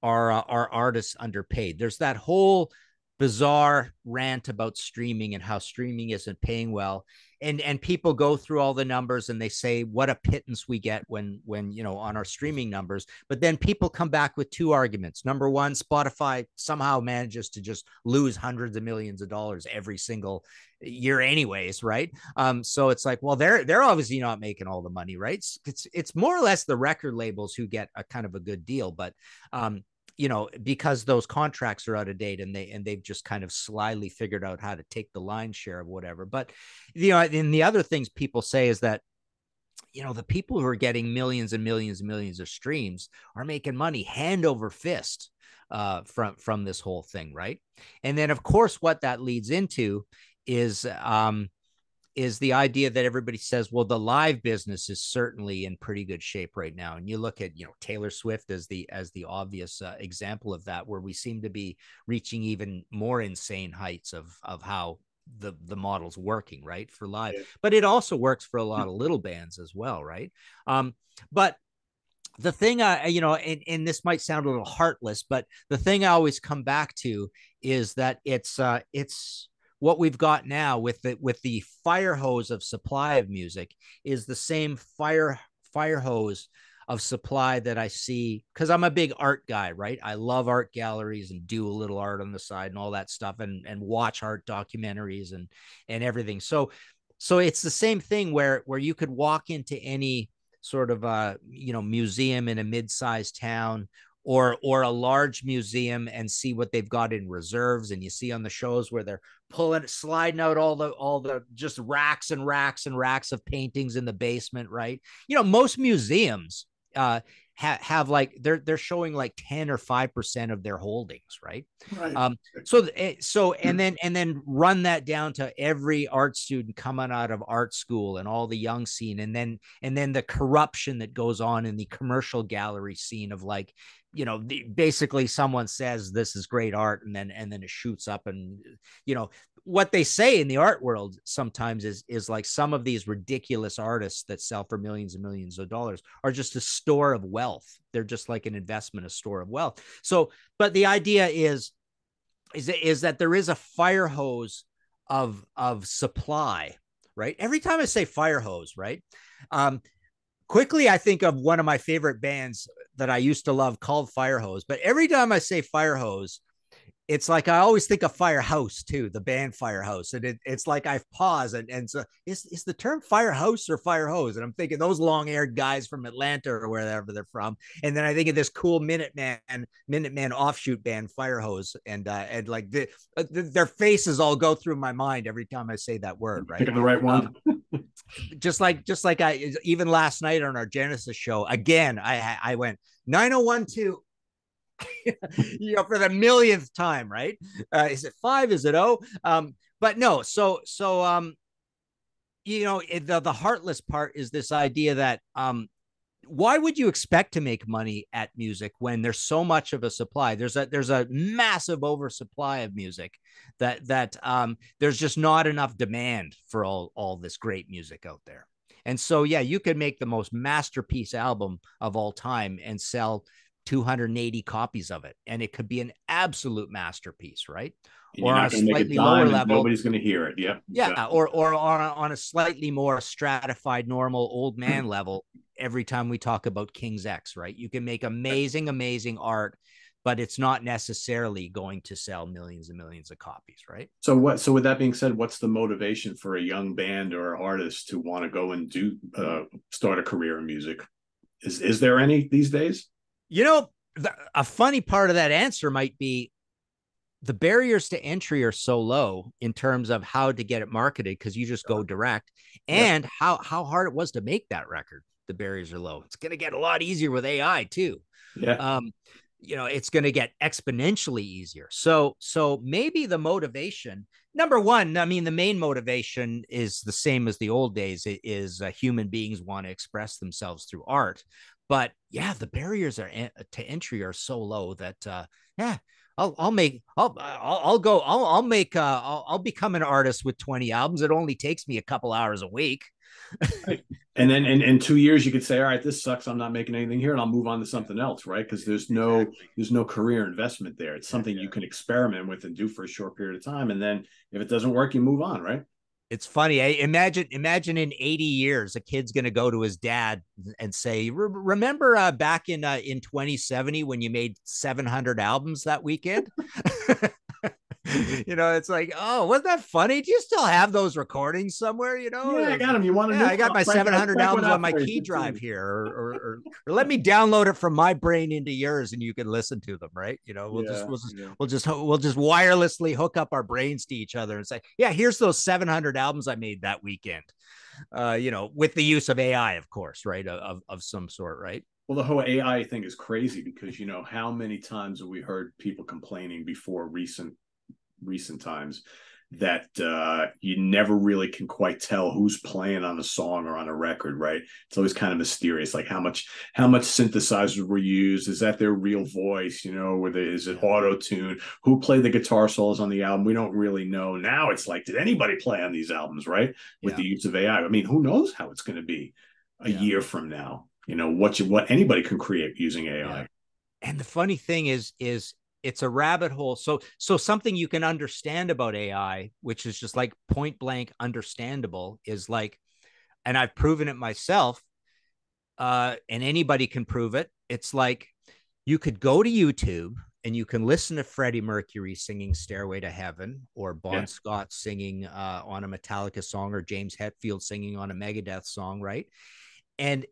our artists underpaid. There's that whole bizarre rant about streaming and how streaming isn't paying well. And people go through all the numbers and they say what a pittance we get when on our streaming numbers. But then people come back with two arguments. Number one, Spotify somehow manages to just lose hundreds of millions of dollars every single year anyways, right? So it's like, well, they're obviously not making all the money, right? It's more or less the record labels who get a kind of a good deal. But because those contracts are out of date and they've just kind of slyly figured out how to take the lion's share of whatever. But and the other things people say is that the people who are getting millions and millions and millions of streams are making money hand over fist from this whole thing, right? And then of course what that leads into is the idea that everybody says, well, the live business is certainly in pretty good shape right now. And you look at, Taylor Swift as the obvious example of that, where we seem to be reaching even more insane heights of how the model's working, right, for live. Yeah. But it also works for a lot of little bands as well, right? But the thing and this might sound a little heartless, but the thing I always come back to is that it's what we've got now with the fire hose of supply of music is the same fire hose of supply that I see, because I'm a big art guy, right? I love art galleries and do a little art on the side and all that stuff, and watch art documentaries and everything. So it's the same thing where you could walk into any sort of museum in a mid-sized town, or a large museum, and see what they've got in reserves. And you see on the shows where they're sliding out all the just racks and racks and racks of paintings in the basement, right? Most museums have like they're showing like 10 or 5% of their holdings, right? Right. So and then run that down to every art student coming out of art school and all the young scene, and then the corruption that goes on in the commercial gallery scene of, like, basically someone says this is great art, and then it shoots up. And what they say in the art world sometimes is like, some of these ridiculous artists that sell for millions and millions of dollars are just a store of wealth. They're just like an investment, a store of wealth. So, but the idea is that there is a fire hose of supply, right? Every time I say fire hose, right? Quickly, I think of one of my favorite bands that I used to love called Firehose. But every time I say Firehose, it's like I always think of Firehouse too, the band Firehouse. And it's like I've paused, and so is the term Firehouse or Firehose? And I'm thinking those long-haired guys from Atlanta or wherever they're from. And then I think of this cool Minuteman offshoot band Firehose, and like their faces all go through my mind every time I say that word, right? Picking the right one. Just like I even last night on our Genesis show again, I went 9012 for the millionth time, right? Is it 5? Is it 0? But no. So the heartless part is this idea that why would you expect to make money at music when there's so much of a supply? There's a massive oversupply of music that there's just not enough demand for all this great music out there. And so, yeah, you could make the most masterpiece album of all time and sell 280 copies of it, and it could be an absolute masterpiece, right? And Or you're on not a going to make a slightly lower dime, and level, nobody's going to hear it. Yeah, yeah, exactly. or on a slightly more stratified, normal old man level. Every time we talk about King's X, right? You can make amazing art, but it's not necessarily going to sell millions and millions of copies, right? So with that being said, what's the motivation for a young band or artist to want to go and start a career in music? Is there any these days? A funny part of that answer might be the barriers to entry are so low in terms of how to get it marketed, because you just go direct, and how hard it was to make that record. The barriers are low. It's going to get a lot easier with AI too. Yeah. It's going to get exponentially easier. So maybe the motivation, number one, I mean, the main motivation is the same as the old days. It is human beings want to express themselves through art. But yeah, the barriers to entry are so low that I'll become an artist with 20 albums. It only takes me a couple hours a week. Right. And then in 2 years you could say, all right, this sucks, I'm not making anything here, and I'll move on to something else, right? Because there's no career investment there. It's something you can experiment with and do for a short period of time, and then if it doesn't work, you move on, right? It's funny. Imagine in 80 years, a kid's going to go to his dad and say, remember back in 2070 when you made 700 albums that weekend? It's like, oh, wasn't that funny? Do you still have those recordings somewhere? Yeah, I got them. You want to? Yeah, I got my 700 albums on my key drive here, or let me download it from my brain into yours, and you can listen to them, right? We'll just wirelessly hook up our brains to each other and say, yeah, here's those 700 albums I made that weekend. With the use of AI, of course, right? Of some sort, right? Well, the whole AI thing is crazy because how many times have we heard people complaining before recent times that you never really can quite tell who's playing on a song or on a record, right? It's always kind of mysterious, like how much synthesizers were used. Is that their real voice? Is it auto tune? Who played the guitar solos on the album? We don't really know. Now it's like, did anybody play on these albums, right? With the use of AI, I mean, who knows how it's going to be a year from now? What anybody can create using AI. And the funny thing is it's a rabbit hole. So something you can understand about AI, which is just like point blank understandable, is like, and I've proven it myself. and anybody can prove it. It's like you could go to YouTube and you can listen to Freddie Mercury singing Stairway to Heaven, or Bon Yeah. Scott singing on a Metallica song, or James Hetfield singing on a Megadeth song, right? And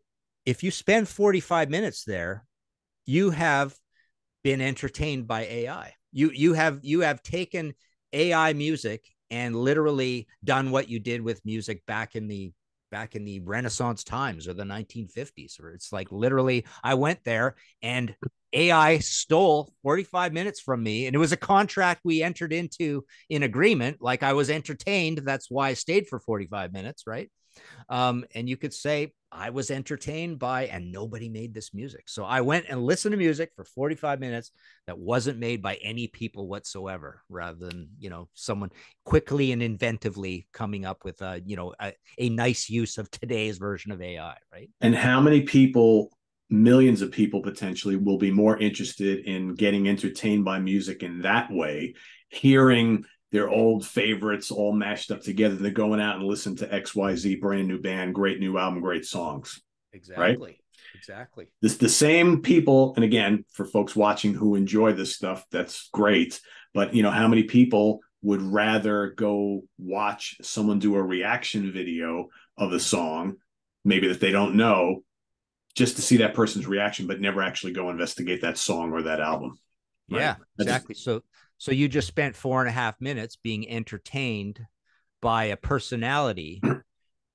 if you spend 45 minutes there, you have been entertained by AI. You have taken AI music and literally done what you did with music back in the Renaissance times or the 1950s, where it's like literally I went there and AI stole 45 minutes from me, and it was a contract we entered into in agreement. Like, I was entertained. That's why I stayed for 45 minutes, right? And you could say I was entertained by, and nobody made this music. So I went and listened to music for 45 minutes that wasn't made by any people whatsoever, rather than, someone quickly and inventively coming up with a nice use of today's version of AI, right? And how many people, millions of people potentially, will be more interested in getting entertained by music in that way, hearing their old favorites all mashed up together? They're going out and listen to XYZ brand new band, great new album, great songs. Right? Exactly. This the same people, and again, for folks watching who enjoy this stuff, that's great. But how many people would rather go watch someone do a reaction video of a song, maybe that they don't know, just to see that person's reaction, but never actually go investigate that song or that album? Right? Yeah, exactly. So you just spent 4.5 minutes being entertained by a personality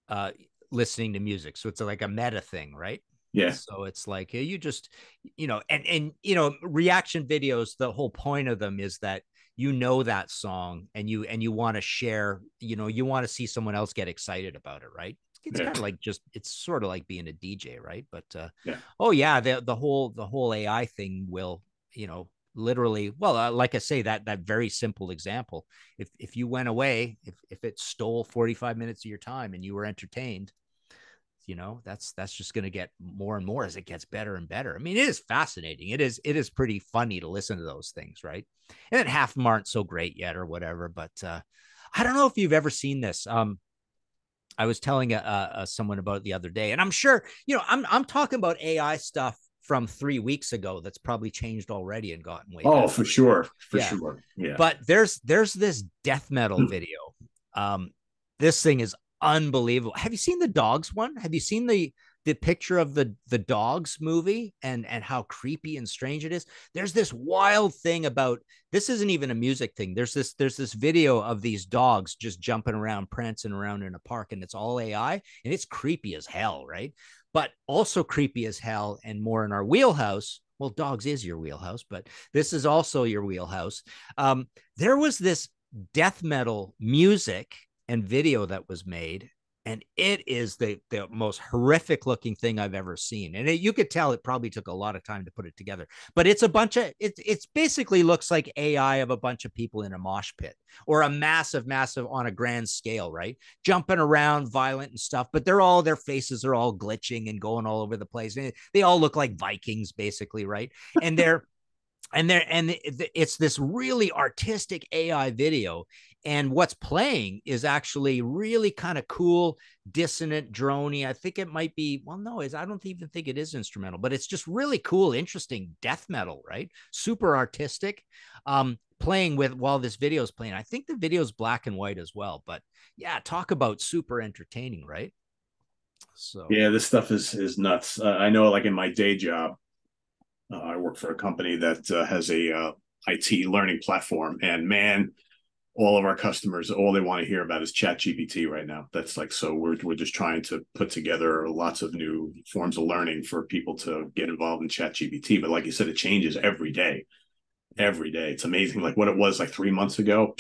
uh listening to music. So it's like a meta thing, right? Yeah. So it's like you just, reaction videos, the whole point of them is that that song, and you want to share, you want to see someone else get excited about it, right? It's Yeah. kind of like, it's sort of like being a DJ, right? But Yeah. oh yeah, the whole AI thing will, literally, well, like I say, that very simple example, if you went away, if it stole 45 minutes of your time and you were entertained, that's just going to get more and more as it gets better and better. I mean, it is fascinating. It is pretty funny to listen to those things, right? And then half of them aren't so great yet or whatever, but I don't know if you've ever seen this. I was telling someone about it the other day, and I'm sure, I'm talking about AI stuff from 3 weeks ago that's probably changed already and gotten way Oh, better. for sure. For Yeah. sure. Yeah. But there's this death metal video. Um, this thing is unbelievable. Have you seen the dogs one? Have you seen the picture of the dogs movie, and how creepy and strange it is? There's this wild thing about, this isn't even a music thing. There's this video of these dogs just jumping around, prancing around in a park, and it's all AI, and it's creepy as hell, right? But also creepy as hell, and more in our wheelhouse. Well, dogs is your wheelhouse, but this is also your wheelhouse. There was this death metal music and video that was made, and it is the most horrific looking thing I've ever seen. And you could tell it probably took a lot of time to put it together, but it's a bunch of, it's basically looks like AI of a bunch of people in a mosh pit, or a massive on a grand scale, right? Jumping around, violent and stuff, but their faces are all glitching and going all over the place. They all look like Vikings basically, right? And it's this really artistic AI video, and what's playing is actually really kind of cool, dissonant, drony. I think it might be, well, no, I don't even think it is instrumental, but it's just really cool, interesting death metal, right? Super artistic, playing with while this video is playing. I think the video is black and white as well, but yeah, talk about super entertaining, right? So Yeah, this stuff is nuts. I know, like in my day job, I work for a company that has a IT learning platform, and man, all of our customers, all they want to hear about is Chat GPT right now. That's like, so we're just trying to put together lots of new forms of learning for people to get involved in Chat GPT. But like you said, it changes every day. Every day, it's amazing. Like what it was like 3 months ago,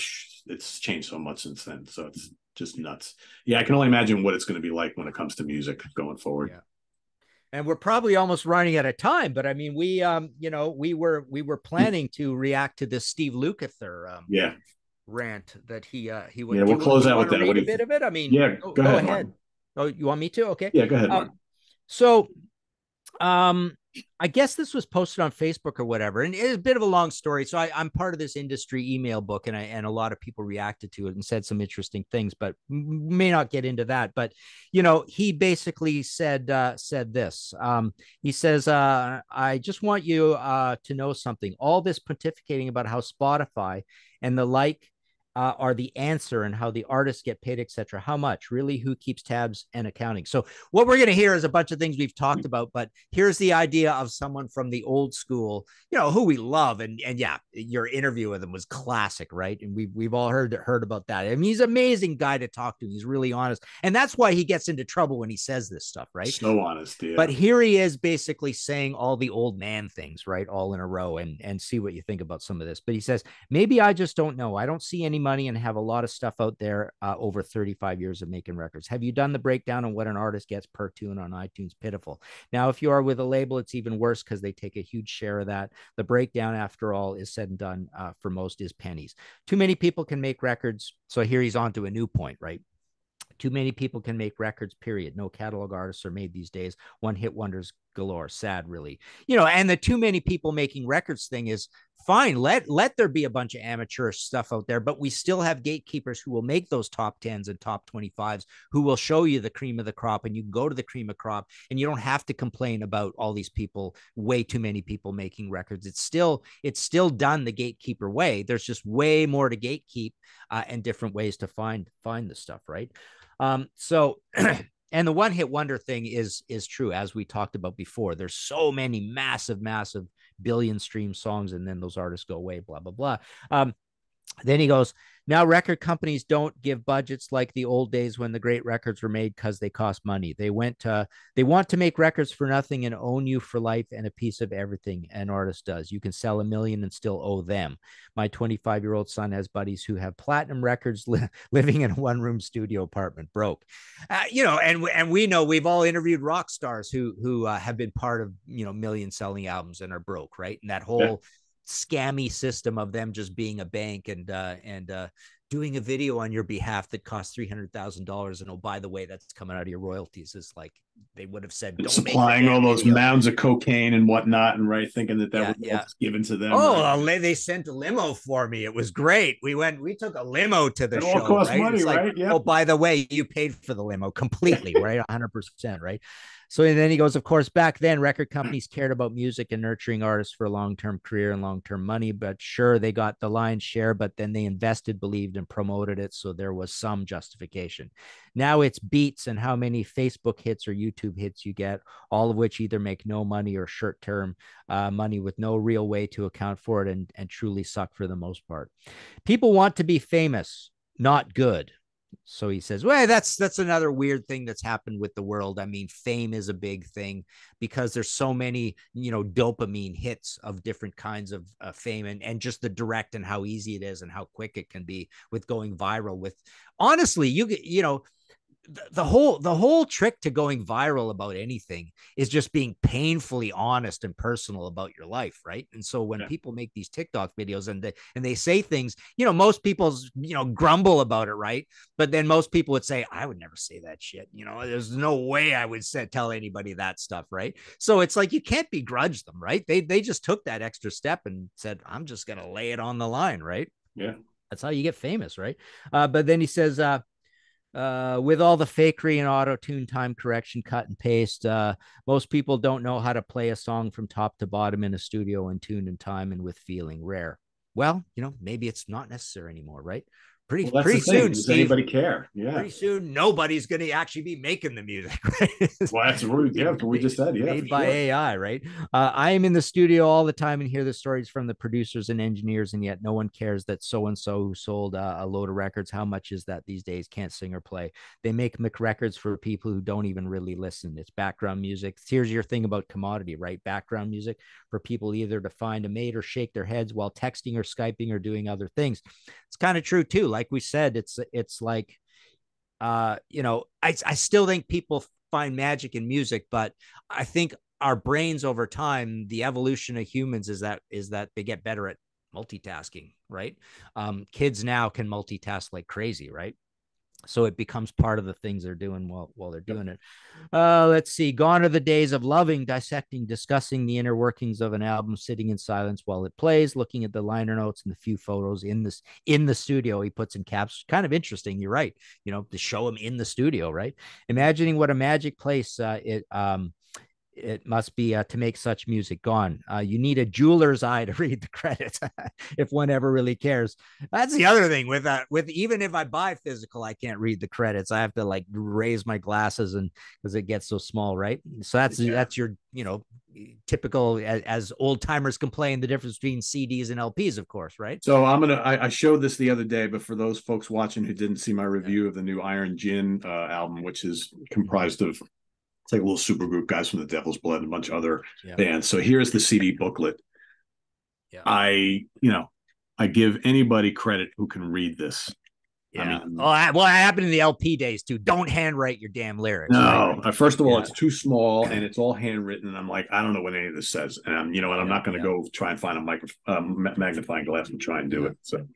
it's changed so much since then. So it's just nuts. Yeah, I can only imagine what it's going to be like when it comes to music going forward. yeah. And we're probably almost running out of time, but I mean, we were planning to react to this Steve Lukather Yeah. rant that he would. Yeah, we'll Do close you out want with to that. What read do a you bit think? of it? I mean, Yeah, go go ahead, ahead. Martin. Oh, you want me to? Okay. Yeah, go ahead, Uh, Martin. so I guess this was posted on Facebook or whatever, and it's a bit of a long story. So I'm part of this industry email book, and a lot of people reacted to it and said some interesting things, but may not get into that. But he basically said this. He says, "I just want you to know something. All this pontificating about how Spotify and the like are the answer and how the artists get paid, etc. How much? Really, who keeps tabs and accounting?" So what we're going to hear is a bunch of things we've talked about, but here's the idea of someone from the old school, who we love. And yeah, your interview with him was classic, right? And we've all heard about that. I mean, he's an amazing guy to talk to. He's really honest. And that's why he gets into trouble when he says this stuff, right? So honest, But yeah. here he is basically saying all the old man things, right? All in a row, and see what you think about some of this. But he says, maybe I just don't know. I don't see any money and have a lot of stuff out there over 35 years of making records. Have you done the breakdown on what an artist gets per tune on iTunes? Pitiful. Now, if you are with a label, it's even worse because they take a huge share of that. The breakdown, after all, is said and done for most is pennies. Too many people can make records. So here he's on to a new point, right? Too many people can make records, period. No catalog artists are made these days. One hit wonders galore. Sad, really. And the too many people making records thing is fine. Let there be a bunch of amateur stuff out there, but we still have gatekeepers who will make those top 10s and top 25s, who will show you the cream of the crop, and you can go to the cream of crop and you don't have to complain about all these people, way too many people making records. It's still done the gatekeeper way. There's just way more to gatekeep and different ways to find the stuff, right? So and the one hit wonder thing is true, as we talked about before. There's so many massive billion stream songs, and then those artists go away, blah blah blah. Then he goes, now record companies don't give budgets like the old days when the great records were made because they cost money. They want to make records for nothing and own you for life and a piece of everything an artist does. You can sell 1 million and still owe them. My 25-year-old son has buddies who have platinum records living in a one-room studio apartment, broke. And we know, we've all interviewed rock stars who have been part of million selling albums and are broke, right? And that whole scammy system of them just being a bank and doing a video on your behalf that costs $300,000, and oh, by the way, that's coming out of your royalties, is like they would have said, And don't make the supplying all damn those video. mounds of cocaine and whatnot, and right, thinking that was all given to them. Oh, right? they sent a limo for me. It was great. We took a limo to the It show, all costs right? money, It's like, right? Yeah. oh, by the way, you paid for the limo completely, right? 100%, right? So and then he goes, of course, back then record companies cared about music and nurturing artists for a long-term career and long-term money, but sure, they got the lion's share, but then they invested, believed, and promoted it, so there was some justification. Now it's beats and how many Facebook hits or YouTube hits you get, all of which either make no money or short-term money with no real way to account for it, and truly suck for the most part. People want to be famous, not good. So he says, well, that's another weird thing that's happened with the world. I mean, fame is a big thing because there's so many, dopamine hits of different kinds of fame, and just the direct and how easy it is and how quick it can be with going viral. With honestly, the whole trick to going viral about anything is just being painfully honest and personal about your life, right? And so when people make these TikTok videos and they say things, most people grumble about it, right? But then most people would say, I would never say that shit. There's no way I would tell anybody that stuff, right? So it's like you can't begrudge them, right? They just took that extra step and said, I'm just gonna lay it on the line, right? Yeah. That's how you get famous, right? But then he says, with all the fakery and auto-tune, time correction, cut and paste, most people don't know how to play a song from top to bottom in a studio and tune in time and with feeling. Rare. Well, maybe it's not necessary anymore, right? Well, that's Pretty the thing. soon, Does Steve. anybody care? Yeah. Pretty soon, nobody's going to actually be making the music. Right? Well, that's what we just said. Yeah, made by AI, right? I am in the studio all the time and hear the stories from the producers and engineers, and yet no one cares that so and so who sold a load of records. How much is that these days? Can't sing or play. They make records for people who don't even really listen. It's background music. Here's your thing about commodity, right? Background music for people either to find a mate or shake their heads while texting or Skyping or doing other things. It's kind of true too. Like we said, it's like, I still think people find magic in music, but I think our brains over time, the evolution of humans is that they get better at multitasking, right? Kids now can multitask like crazy, right? So it becomes part of the things they're doing while they're doing it. Let's see. Gone are the days of loving, dissecting, discussing the inner workings of an album, sitting in silence while it plays, looking at the liner notes and the few photos in the studio. He puts in caps. Kind of interesting. You're right. To show him in the studio, right? Imagining what a magic place it must be to make such music. Gone. You need a jeweler's eye to read the credits if one ever really cares. That's the other thing with even if I buy physical, I can't read the credits. I have to like raise my glasses and because it gets so small, right? So that's your typical as old timers complain the difference between CDs and LPs, of course, right? So I showed this the other day, but for those folks watching who didn't see my review of the new Iron Gin album, which is comprised of it's like a little super group, guys from the Devil's Blood and a bunch of other bands. So here's the CD booklet. Yeah. I give anybody credit who can read this. Yeah. I mean, well, it happened in the LP days too. Don't handwrite your damn lyrics. No, right? First of all, it's too small and it's all handwritten. And I'm like, I don't know what any of this says. And I'm not going to go try and find a magnifying glass and try and do it. So,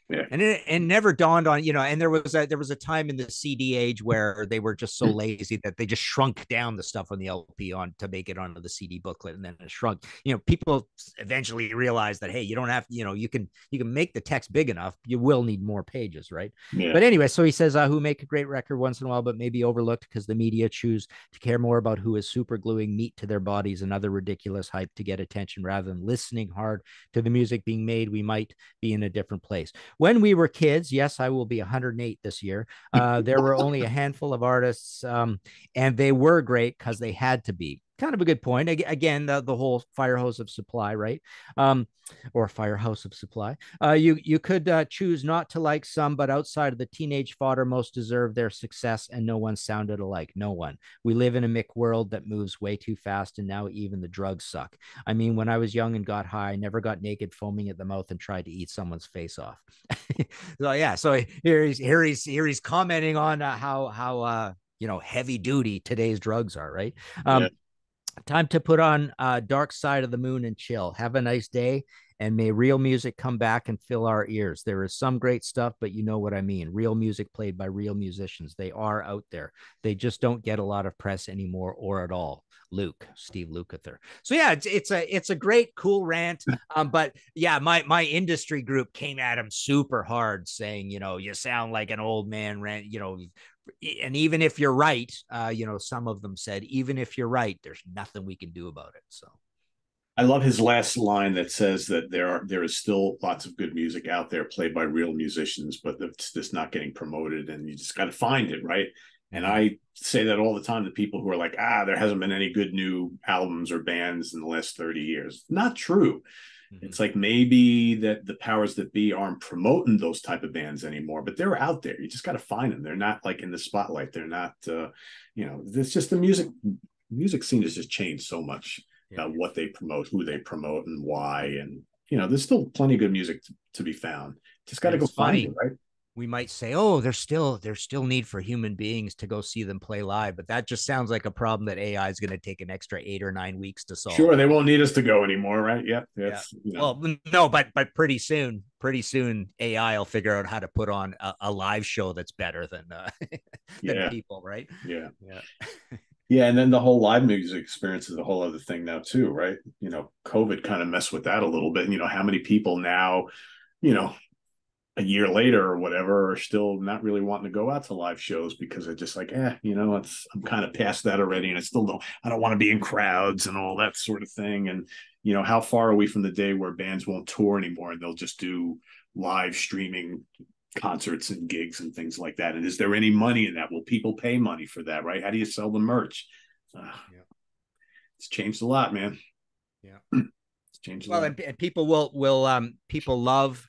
yeah. And it never dawned on, and there was a time in the CD age where they were just so lazy that they just shrunk down the stuff on the LP to make it onto the CD booklet, and then it shrunk. People eventually realized that, hey, you don't have, you can make the text big enough. You will need more pages, right? Yeah. But anyway, so he says, who make a great record once in a while, but maybe overlooked because the media choose to care more about who is super gluing meat to their bodies and other ridiculous hype to get attention rather than listening hard to the music being made. We might be in a different place. When we were kids, yes, I will be 108 this year. There were only a handful of artists, and they were great because they had to be. Kind of a good point. Again, the whole fire hose of supply, right? Or firehouse of supply. You could choose not to like some, but outside of the teenage fodder, most deserve their success, and no one sounded alike. No one. We live in a Mick world that moves way too fast, and now even the drugs suck. I mean, when I was young and got high, I never got naked, foaming at the mouth, and tried to eat someone's face off. So yeah, so here he's commenting on how heavy duty today's drugs are, right? Time to put on Dark Side of the Moon and chill. Have a nice day, and may real music come back and fill our ears. There is some great stuff, but you know what I mean. Real music played by real musicians. They are out there. They just don't get a lot of press anymore or at all. Steve Lukather. So yeah, it's a great, cool rant. But yeah, my industry group came at him super hard, saying, you sound like an old man rant, and even if you're right, some of them said, even if you're right, there's nothing we can do about it. So I love his last line that says that there is still lots of good music out there played by real musicians, but it's just not getting promoted, and you just got to find it, right? And I say that all the time to people who are like, there hasn't been any good new albums or bands in the last 30 years. Not true. It's like maybe that the powers that be aren't promoting those type of bands anymore, but they're out there. You just got to find them. They're not like in the spotlight. They're not, it's just the music scene has just changed so much about what they promote, who they promote, and why. And, there's still plenty of good music to be found. Just got to go find it, right? We might say, oh, there's still need for human beings to go see them play live, but that just sounds like a problem that AI is going to take an extra 8 or 9 weeks to solve. Sure, they won't need us to go anymore, right? Well, no, but pretty soon AI will figure out how to put on a live show that's better than people, right? Yeah. Yeah, and then the whole live music experience is a whole other thing now too, right? COVID kind of messed with that a little bit. How many people now, a year later or whatever are still not really wanting to go out to live shows because they're just like, I'm kind of past that already, and I don't want to be in crowds and all that sort of thing. And how far are we from the day where bands won't tour anymore and they'll just do live streaming concerts and gigs and things like that? And is there any money in that? Will people pay money for that, right? How do you sell the merch? It's changed a lot, man. It's changed a lot. And people will people love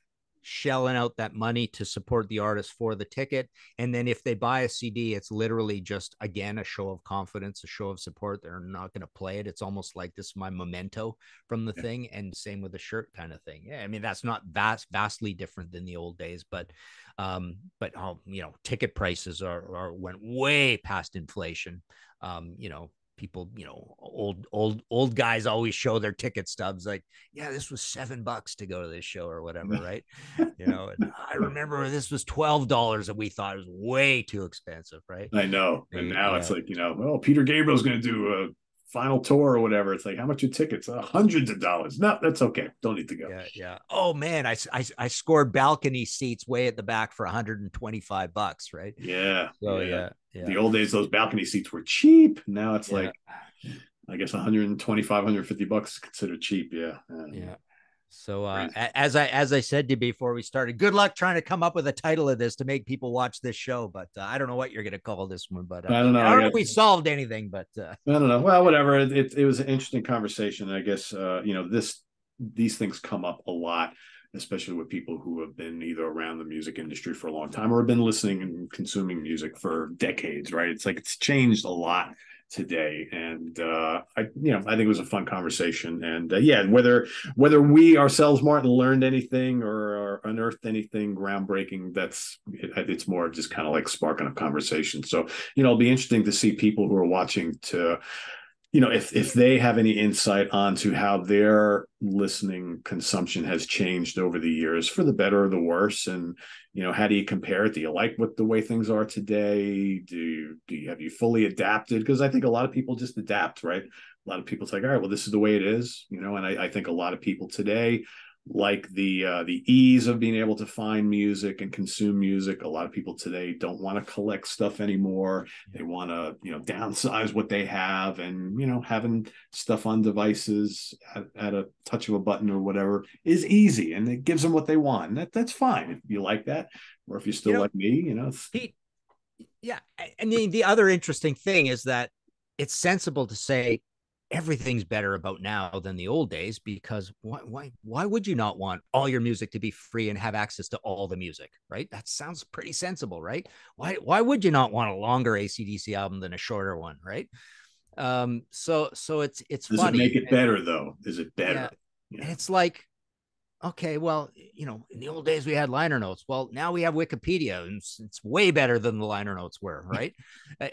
shelling out that money to support the artist for the ticket, and then if they buy a CD, it's literally just, again, a show of confidence, a show of support. They're not going to play it. It's almost like, this is my memento from the thing. And same with the shirt kind of thing. I mean, that's not vastly different than the old days, but ticket prices are went way past inflation. people, old guys always show their ticket stubs like, yeah, this was $7 to go to this show or whatever, right? And I remember this was $12 and we thought it was way too expensive, right? I know. And now it's Yeah. like, well, Peter Gabriel's going to do a final tour or whatever. It's like, how much are tickets? Hundreds of dollars. No, that's okay. Don't need to go. Yeah. Oh man, I scored balcony seats way at the back for $125, right? Yeah. So yeah. yeah. The old days, those balcony seats were cheap. Now it's like, I guess 125, 150 bucks is considered cheap. Yeah. Yeah. So as I said to you before we started, good luck trying to come up with a title of this to make people watch this show. But I don't know what you're going to call this one. But I don't know. I don't know if we solved anything. But I don't know. Well, whatever. It was an interesting conversation. I guess these things come up a lot, especially with people who have been either around the music industry for a long time or have been listening and consuming music for decades. Right? It's like it's changed a lot today, and I think it was a fun conversation. And whether we ourselves, Martin, learned anything or unearthed anything groundbreaking, it's more just kind of like sparking a conversation. So it'll be interesting to see people who are watching to if they have any insight onto how their listening consumption has changed over the years for the better or the worse. And how do you compare it? Do you like the way things are today? Have you fully adapted? Because I think a lot of people just adapt, right? A lot of people say, all right, well, this is the way it is, and I think a lot of people today like the ease of being able to find music and consume music. A lot of people today don't want to collect stuff anymore. They want to downsize what they have, and having stuff on devices at a touch of a button or whatever is easy, and it gives them what they want. And that's fine if you like that, or if you're still like me. Pete, yeah. I mean, the other interesting thing is that it's sensible to say everything's better about now than the old days, because why would you not want all your music to be free and have access to all the music, right? That sounds pretty sensible, right? Why would you not want a longer AC/DC album than a shorter one, right? So it's Does funny. It make it better though? Is it better? Yeah. And it's like, okay, well, in the old days we had liner notes. Well, now we have Wikipedia, and it's way better than the liner notes were, right?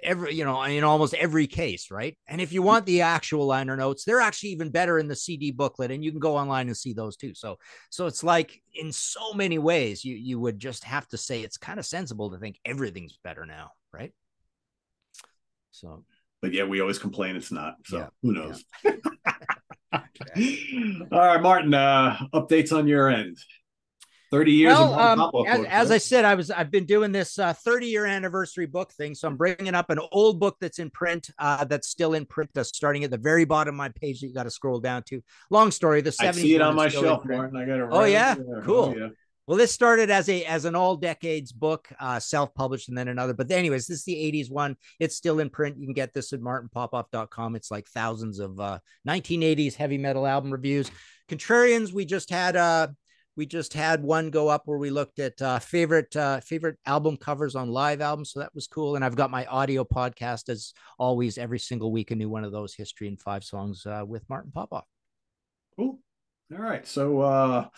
In almost every case, right? And if you want the actual liner notes, they're actually even better in the CD booklet, and you can go online and see those too. So it's like in so many ways, you would just have to say it's kind of sensible to think everything's better now, right? So, but yeah, we always complain it's not. So who knows? Yeah. All right, Martin, updates on your end. 30 years of as I said, I've been doing this 30-year anniversary book thing. So I'm bringing up an old book that's in print, that's still in print, that's starting at the very bottom of my page that you got to scroll down to. Long story, the 70s. I see it on my shelf, Martin. I got it right. Oh yeah, cool. Oh, yeah. Well, this started as an all decades book, self-published, and then another. But anyways, this is the 80s one. It's still in print. You can get this at martinpopoff.com. It's like thousands of 1980s heavy metal album reviews. Contrarians, we just had one go up where we looked at favorite album covers on live albums. So that was cool. And I've got my audio podcast, as always, every single week, a new one of those, History in 5 Songs with Martin Popoff. Cool. All right. So,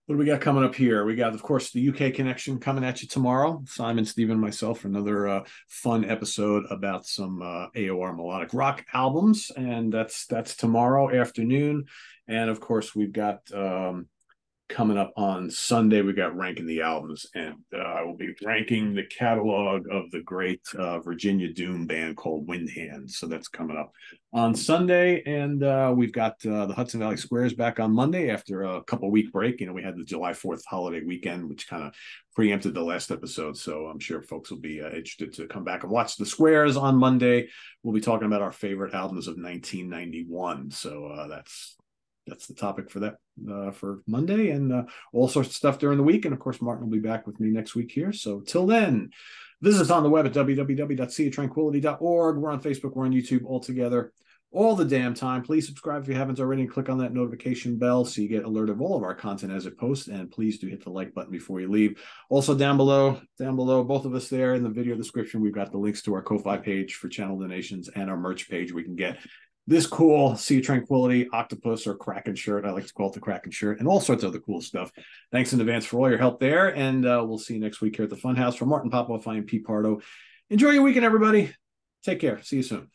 what do we got coming up here? We got, of course, the UK Connection coming at you tomorrow. Simon, Stephen, myself, for another fun episode about some AOR melodic rock albums. And that's tomorrow afternoon. And, of course, we've got coming up on Sunday, we got Ranking the Albums. And I will be ranking the catalog of the great Virginia Doom band called Windhand. So that's coming up on Sunday. And we've got the Hudson Valley Squares back on Monday after a couple-week break. We had the July 4th holiday weekend, which kind of preempted the last episode. So I'm sure folks will be interested to come back and watch the Squares on Monday. We'll be talking about our favorite albums of 1991. So that's the topic for that for Monday, and all sorts of stuff during the week. And of course, Martin will be back with me next week here. So till then, visit us on the web at www.seaoftranquility.org. We're on Facebook, we're on YouTube, all together, all the damn time. Please subscribe if you haven't already, and click on that notification bell so you get alerted of all of our content as it posts. And please do hit the like button before you leave. Also down below, both of us there in the video description, we've got the links to our Ko-Fi page for channel donations and our merch page where we can get this cool Sea of Tranquility octopus or Kraken shirt. I like to call it the Kraken shirt, and all sorts of other cool stuff. Thanks in advance for all your help there. And we'll see you next week here at the Funhouse. For Martin Popoff, I am Pete Pardo. Enjoy your weekend, everybody. Take care. See you soon.